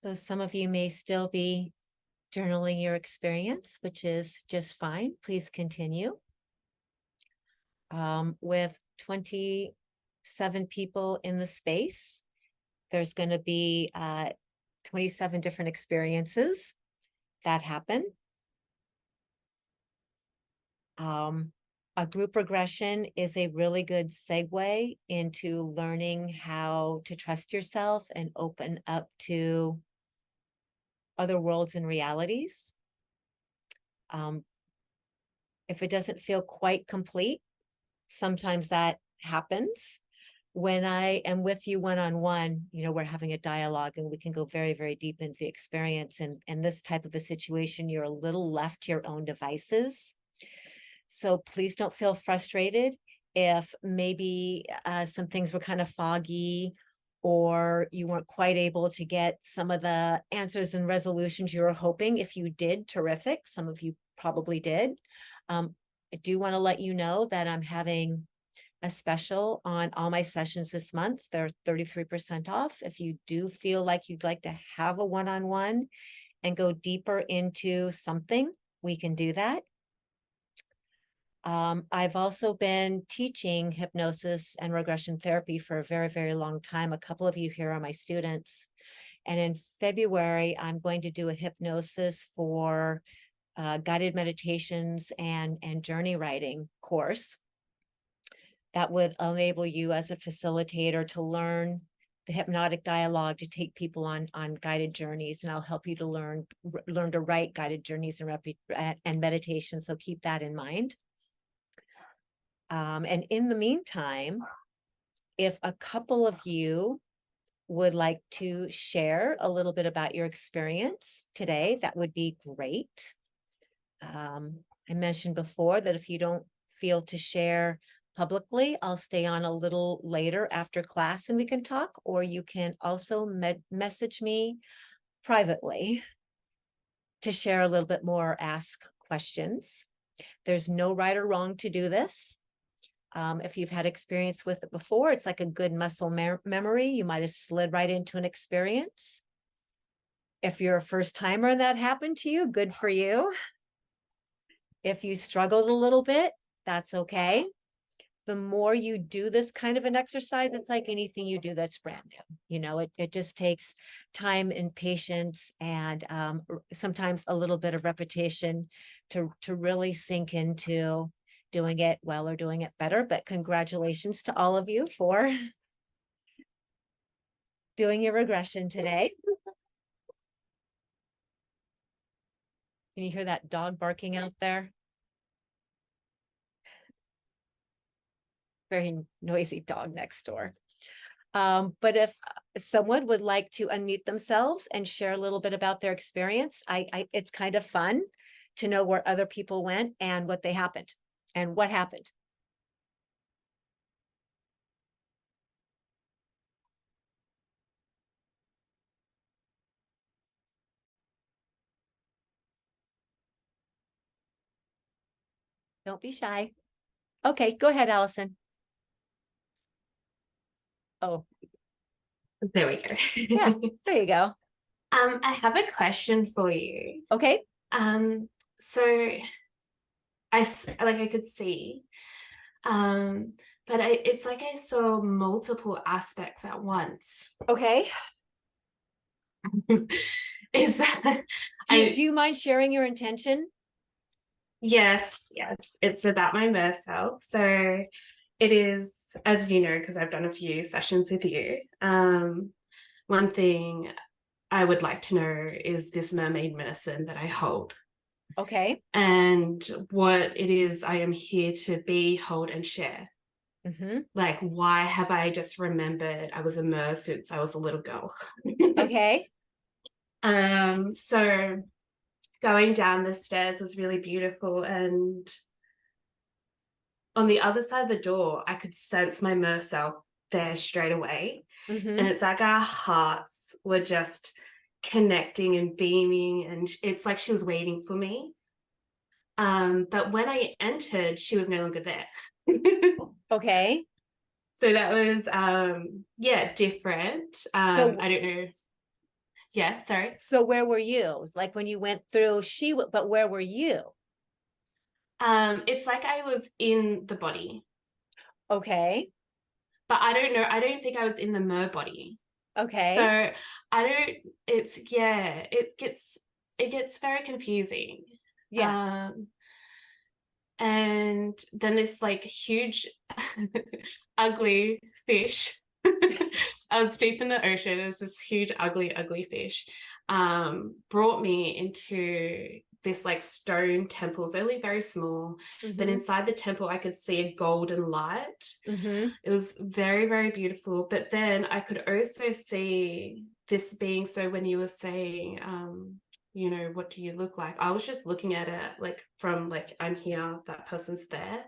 A: So some of you may still be journaling your experience, which is just fine. Please continue. With 27 people in the space, There's going to be 27 different experiences that happen. A group regression is a really good segue into learning how to trust yourself and open up to other worlds and realities. If it doesn't feel quite complete, sometimes that happens. When I am with you one-on-one, we're having a dialogue and we can go very, very deep into the experience. And in this type of a situation, you're a little left to your own devices. So please don't feel frustrated if maybe some things were kind of foggy, or you weren't quite able to get some of the answers and resolutions you were hoping. If you did, terrific. Some of you probably did. I do want to let you know that I'm having a special on all my sessions this month. They're 33% off. If you do feel like you'd like to have a one-on-one and go deeper into something, we can do that. I've also been teaching hypnosis and regression therapy for a very, very long time. A couple of you here are my students. And in February, I'm going to do a hypnosis for guided meditations and journey writing course that would enable you as a facilitator to learn the hypnotic dialogue to take people on guided journeys. And I'll help you to learn to write guided journeys and meditation. So keep that in mind. And in the meantime, if a couple of you would like to share a little bit about your experience today, that would be great. I mentioned before that if you don't feel to share publicly, I'll stay on a little later after class and we can talk, or you can also message me privately to share a little bit more, ask questions. There's no right or wrong to do this. If you've had experience with it before, it's like a good muscle memory. You might have slid right into an experience. If you're a first timer and that happened to you, good for you. If you struggled a little bit, that's okay. The more you do this kind of an exercise, it's like anything you do that's brand new. It just takes time and patience and sometimes a little bit of repetition to really sink into doing it well or doing it better. But congratulations to all of you for doing your regression today. Can you hear that dog barking out there? Very noisy dog next door. But if someone would like to unmute themselves and share a little bit about their experience, it's kind of fun to know where other people went and what happened. Don't be shy. Okay, go ahead, Allison. Oh,
D: There we go.
A: yeah, there you go.
D: I have a question for you.
A: Okay.
D: So I could see, but it's like I saw multiple aspects at once.
A: Okay.
D: Is that
A: do you mind sharing your intention?
D: Yes, it's about my mer self. So it is, as you know, because I've done a few sessions with you. One thing I would like to know is this mermaid medicine that I hold.
A: Okay.
D: And what it is I am here to be, hold, and share.
A: Mm-hmm.
D: Like, why have I just remembered I was a mer since I was a little girl?
A: Okay.
D: So going down the stairs was really beautiful, and on the other side of the door, I could sense my mer self there straight away.
A: Mm-hmm.
D: And it's like our hearts were just connecting and beaming, and it's like she was waiting for me. But when I entered, she was no longer there.
A: Okay.
D: So that was different.
A: So
D: I don't know. Yeah, sorry.
A: So where were you? It was like when you went through, but where were you?
D: It's like I was in the body.
A: Okay.
D: But I don't know. I don't think I was in the mer body.
A: Okay.
D: So I don't, it's, yeah, it gets very confusing.
A: Yeah.
D: And then this like huge, ugly fish. I was deep in the ocean. There's this huge, ugly fish. Brought me into this like stone temple. It's only very small. But
A: Mhm.
D: inside the temple, I could see a golden light.
A: Mhm.
D: It was very, very beautiful. But then I could also see this being. So when you were saying, you know, what do you look like? I was just looking at it like from like, I'm here, that person's there.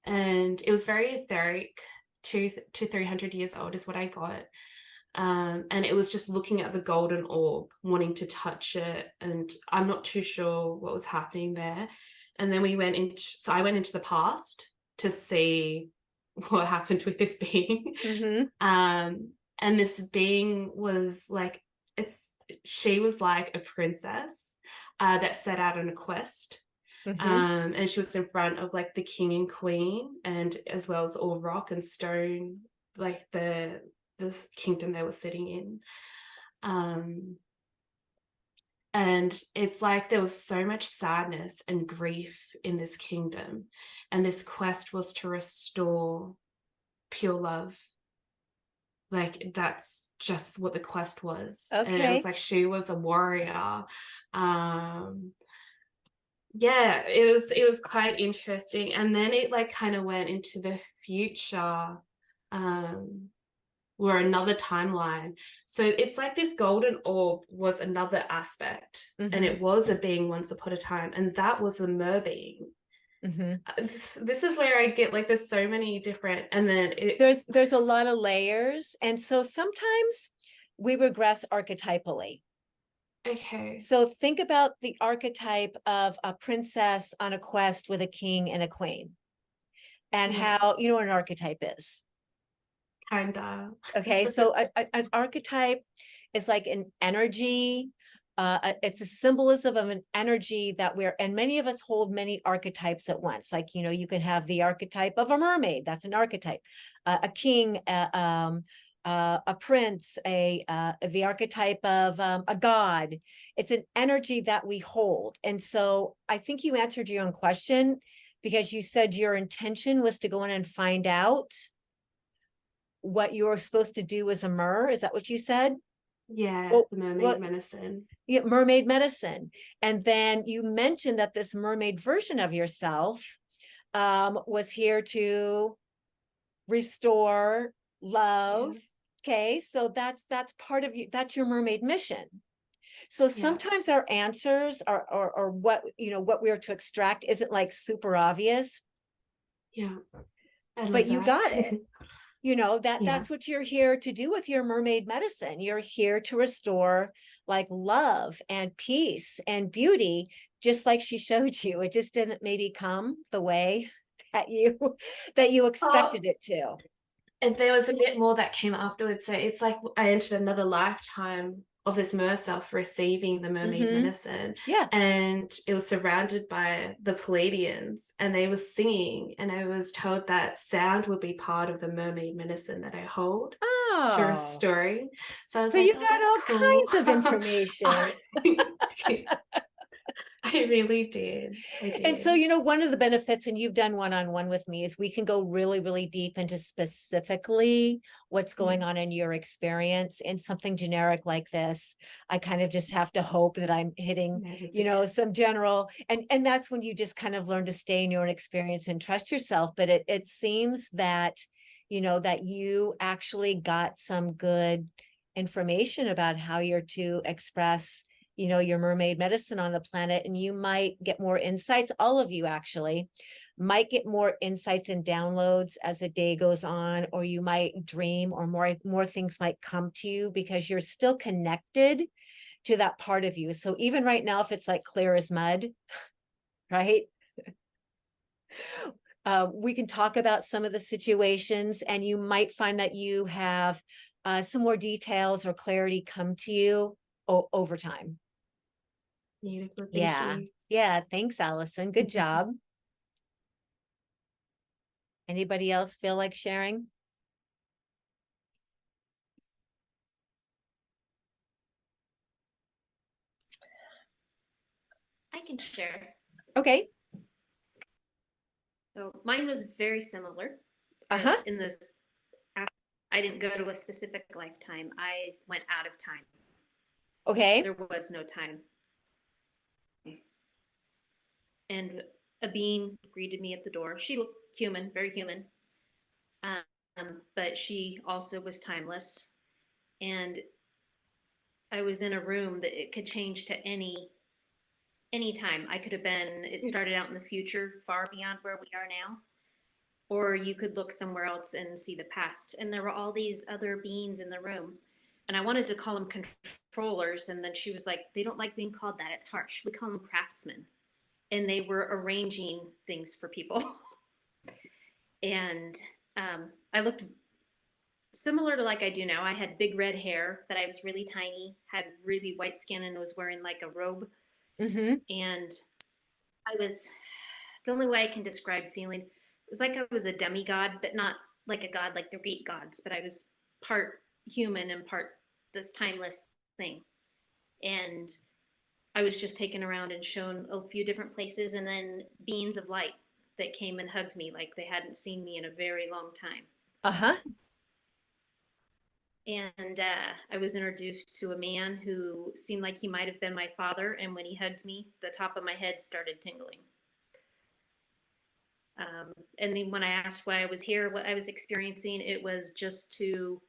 D: And it was very etheric. 200 to 300 years old is what I got. And it was just looking at the golden orb, wanting to touch it. And I'm not too sure what was happening there. And then so I went into the past to see what happened with this being.
A: Mhm.
D: And this being was like, she was like a princess that set out on a quest.
A: Mhm.
D: And she was in front of like the king and queen, and as well as all rock and stone, like the kingdom they were sitting in. And it's like there was so much sadness and grief in this kingdom, and this quest was to restore pure love. Like that's just what the quest was. And it was
A: Okay.
D: like she was a warrior. Yeah, it was quite interesting. And then it like kind of went into the future, or another timeline. So it's like this golden orb was another aspect, and
A: Mhm.
D: it was a being once upon a time, and that was the mer being.
A: Mhm.
D: This is where I get like there's so many different, and then
A: There's a lot of layers, and so sometimes we regress archetypally.
D: okay.
A: So think about the archetype of a princess on a quest with a king and a queen, and
D: Yeah,
A: how, you know what an archetype is.
D: kinda.
A: Okay, so an archetype is like an energy. It's a symbolism of an energy that and many of us hold many archetypes at once. Like, you know, you can have the archetype of a mermaid, that's an archetype, a king, a prince, the archetype of a god. It's an energy that we hold. And so I think you answered your own question, because you said your intention was to go in and find out what you were supposed to do as a mer. Is that what you said?
D: Yeah,
A: Well,
D: the mermaid
A: what,
D: medicine.
A: yeah, mermaid medicine. And then you mentioned that this mermaid version of yourself was here to restore love.
D: Yeah,
A: Okay, so that's part of you. That's your mermaid mission. So
D: yeah,
A: sometimes our answers are, or what, you know, what we are to extract isn't like super obvious,
D: yeah. I
A: but
D: love
A: you
D: that.
A: got it. You know,
D: Yeah.
A: that's what you're here to do with your mermaid medicine. You're here to restore like love and peace and beauty, just like she showed you. It just didn't maybe come the way that you
D: Oh,
A: expected it to.
D: and there was a bit more that came afterwards. So it's like I entered another lifetime of this mer self receiving the mermaid
A: Mm-hmm.
D: medicine,
A: Yeah.
D: and it was surrounded by the Palladians, and they were singing, and I was told that sound would be part of the mermaid medicine that I hold to
A: Oh,
D: restoring. So I was
A: so
D: like,
A: you
D: oh,
A: got
D: that's
A: all
D: cool.
A: kinds of information.
D: I really did. I
A: And
D: did.
A: so, you know, one of the benefits, and you've done one-on-one with me, is we can go really, really deep into specifically what's
D: Yeah.
A: going on in your experience. In something generic like this, I kind of just have to hope that I'm hitting,
D: No, it's
A: you know,
D: okay.
A: some general, and that's when you just kind of learn to stay in your own experience and trust yourself. But it seems that, you know, that you actually got some good information about how you're to express, you know, your mermaid medicine on the planet, and you might get more insights. All of you actually might get more insights and downloads as the day goes on, or you might dream, or more things might come to you because you're still connected to that part of you. So even right now, if it's like clear as mud, right? We can talk about some of the situations, and you might find that you have some more details or clarity come to you over time.
D: Beautiful. Thank
A: Yeah.
D: you.
A: Yeah. Thanks, Allison. Good job. Anybody else feel like sharing?
E: can share.
A: Okay.
E: So mine was very similar.
A: Uh-huh.
E: In this, I didn't go to a specific lifetime. I went out of time.
A: Okay.
E: There was no time. And a being greeted me at the door. She looked human, very human. But she also was timeless. And I was in a room that it could change to any time. I could have been, it started out in the future, far beyond where we are now. Or you could look somewhere else and see the past. And there were all these other beings in the room. And I wanted to call them controllers. And then she was like, they don't like being called that. It's harsh. We call them craftsmen. And they were arranging things for people. And I looked similar to like I do now. I had big red hair, but I was really tiny, had really white skin, and was wearing like a robe.
A: Mm-hmm.
E: And I was, the only way I can describe feeling, it was like I was a demigod, but not like a god like the Greek gods, but I was part human and part this timeless thing. And I was just taken around and shown a few different places, and then beings of light that came and hugged me like they hadn't seen me in a very long time.
A: Uh-huh.
E: And I was introduced to a man who seemed like he might have been my father. And when he hugged me, the top of my head started tingling. And then when I asked why I was here, what I was experiencing, it was just to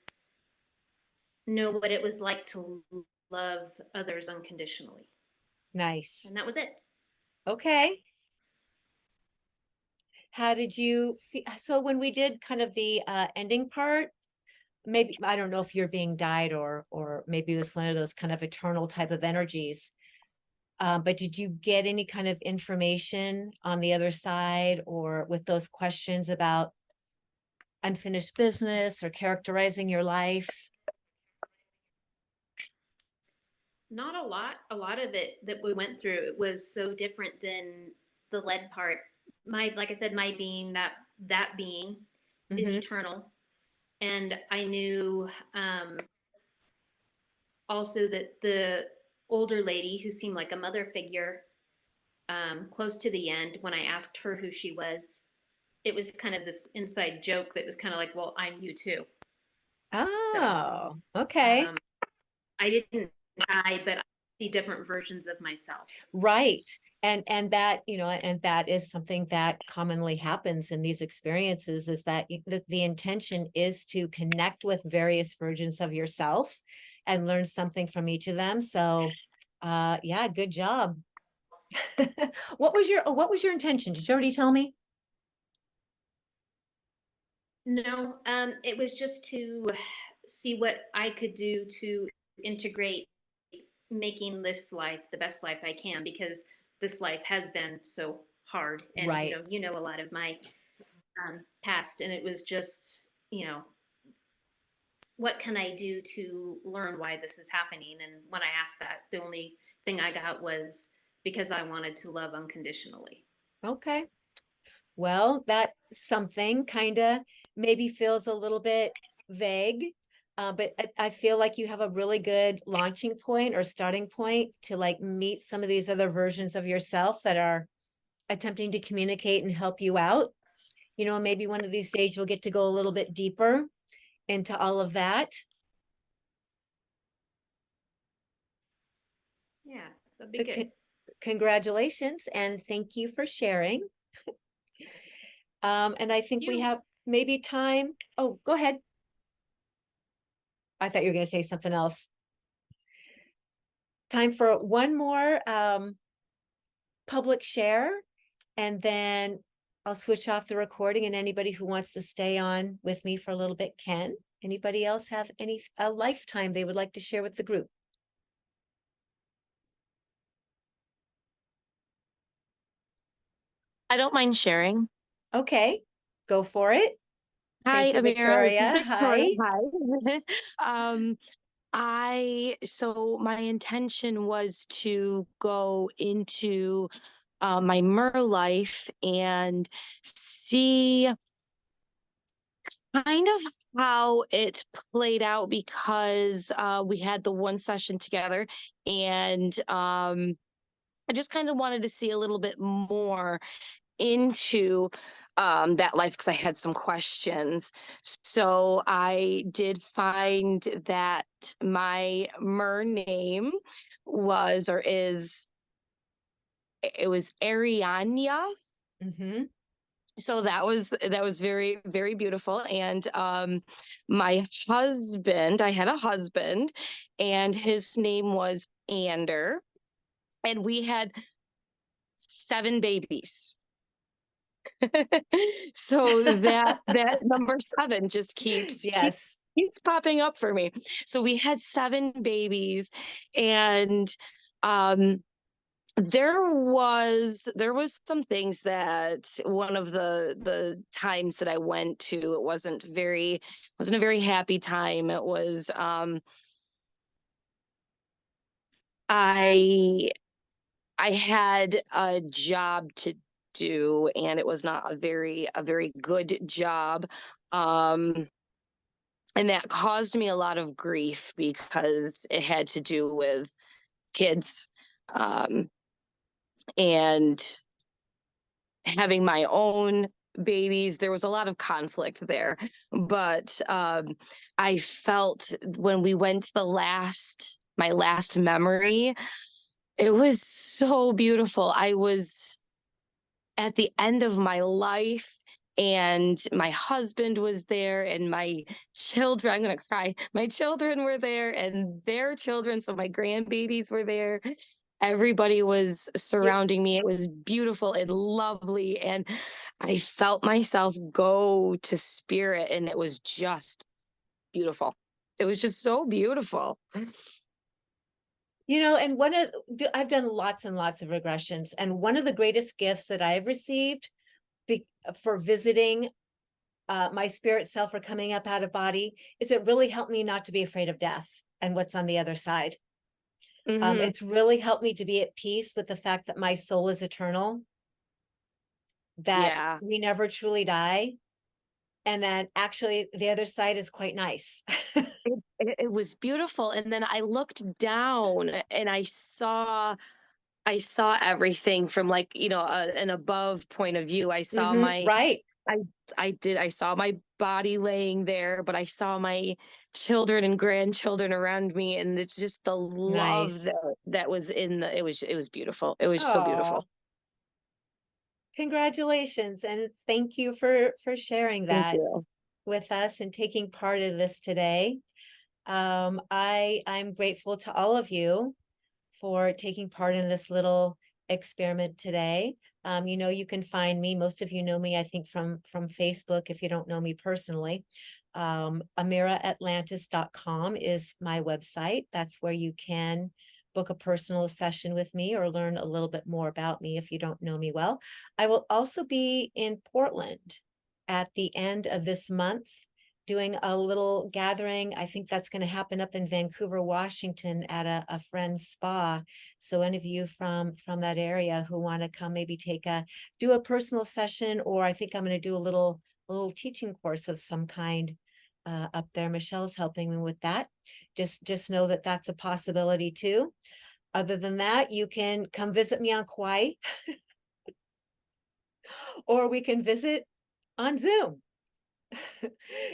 E: know what it was like to love others unconditionally.
A: Nice.
E: And that was it.
A: Okay. How did you feel? So when we did kind of the ending part, maybe, I don't know if you're being dyed or maybe it was one of those kind of eternal type of energies. But did you get any kind of information on the other side or with those questions about unfinished business or characterizing your life?
E: Not a lot. A lot of it that we went through, it was so different than the lead part. Like I said, my being, that being is
A: Mhm.
E: eternal. And I knew also that the older lady who seemed like a mother figure, close to the end, when I asked her who she was, it was kind of this inside joke that was kind of like, well, I'm you too. So
A: Oh, okay.
E: I didn't die, but I see different versions of myself.
A: Right. And that, you know, and that is something that commonly happens in these experiences is that the intention is to connect with various versions of yourself and learn something from each of them. So, yeah, good job. What was your intention? Did you already tell me?
E: No, it was just to see what I could do to integrate making this life the best life I can, because this life has been so hard. And
A: Right.
E: you know a lot of my past, and it was just, what can I do to learn why this is happening? And when I asked that, the only thing I got was because I wanted to love unconditionally.
A: Okay. Well, that something kind of maybe feels a little bit vague, but I feel like you have a really good launching point or starting point to like meet some of these other versions of yourself that are attempting to communicate and help you out. You know, maybe one of these days you'll get to go a little bit deeper into all of that.
E: Yeah, that'd be
A: But
E: good.
A: congratulations and thank you for sharing. And I think we
E: You.
A: have maybe time. Oh, go ahead. I thought you were going to say something else. Time for one more public share, and then I'll switch off the recording, and anybody who wants to stay on with me for a little bit can. Anybody else have a lifetime they would like to share with the group?
F: I don't mind sharing.
A: Okay, go for it.
F: Hi,
A: Thank you,
F: Ameera. This is
A: Victoria.
F: Victoria.
A: Hi.
F: Hi. So my intention was to go into my Mer life and see kind of how it played out, because we had the one session together, and I just kind of wanted to see a little bit more into that life because I had some questions. So I did find that my mer name was or is it was Ariania.
A: Mm-hmm.
F: So that was very, very beautiful. And my husband, I had a husband, and his name was Ander, and we had 7 babies. So that number 7 just
A: Yes.
F: keeps popping up for me. So we had 7 babies, and um there was some things that one of the times that I went to, it wasn't a very happy time. It was I I had a job to do, and it was not a very good job. Um and that caused me a lot of grief because it had to do with kids, um and having my own babies. There was a lot of conflict there, but I felt when we went to my last memory, it was so beautiful. I was at the end of my life, and my husband was there, and my children, I'm going to cry. My children were there, and their children, so my grandbabies were there. Everybody was surrounding me. It was beautiful and lovely, and I felt myself go to spirit, and it was just beautiful. It was just so beautiful.
A: And I've done lots and lots of regressions, and one of the greatest gifts that I've received for visiting my spirit self or coming up out of body is it really helped me not to be afraid of death and what's on the other side.
F: Mhm.
A: It's really helped me to be at peace with the fact that my soul is eternal, that
F: Yeah.
A: we never truly die, and that actually the other side is quite nice.
F: It was beautiful. And then I looked down, and I saw everything from, like, an above point of view. I saw
A: Right.
F: I saw my body laying there, but I saw my children and grandchildren around me, and it's just the love
A: Nice.
F: that was it was beautiful. It was so
A: Oh,
F: beautiful.
A: congratulations. And thank you for sharing
F: Thank
A: that
F: you.
A: with us and taking part of this today. I'm grateful to all of you for taking part in this little experiment today. You can find me. Most of you know me, I think, from Facebook, if you don't know me personally. AmeeraAtlantis.com is my website. That's where you can book a personal session with me or learn a little bit more about me if you don't know me well. I will also be in Portland at the end of this month doing a little gathering. I think that's going to happen up in Vancouver, Washington at a friend's spa. So any of you from that area who want to come, maybe do a personal session, or I think I'm going to do a little teaching course of some kind up there. Michelle's helping me with that. Just know that that's a possibility too. Other than that, you can come visit me on Kauai, or we can visit on Zoom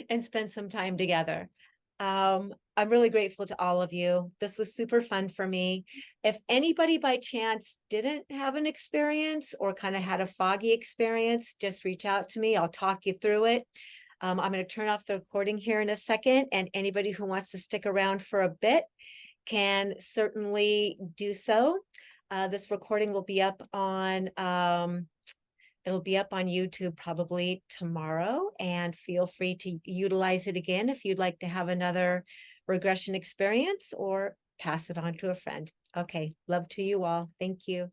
A: and spend some time together. I'm really grateful to all of you. This was super fun for me. If anybody by chance didn't have an experience or kind of had a foggy experience, just reach out to me. I'll talk you through it. I'm going to turn off the recording here in a second, and anybody who wants to stick around for a bit can certainly do so. This recording will be up on it'll be up on YouTube probably tomorrow, and feel free to utilize it again if you'd like to have another regression experience or pass it on to a friend. Okay, love to you all. Thank you.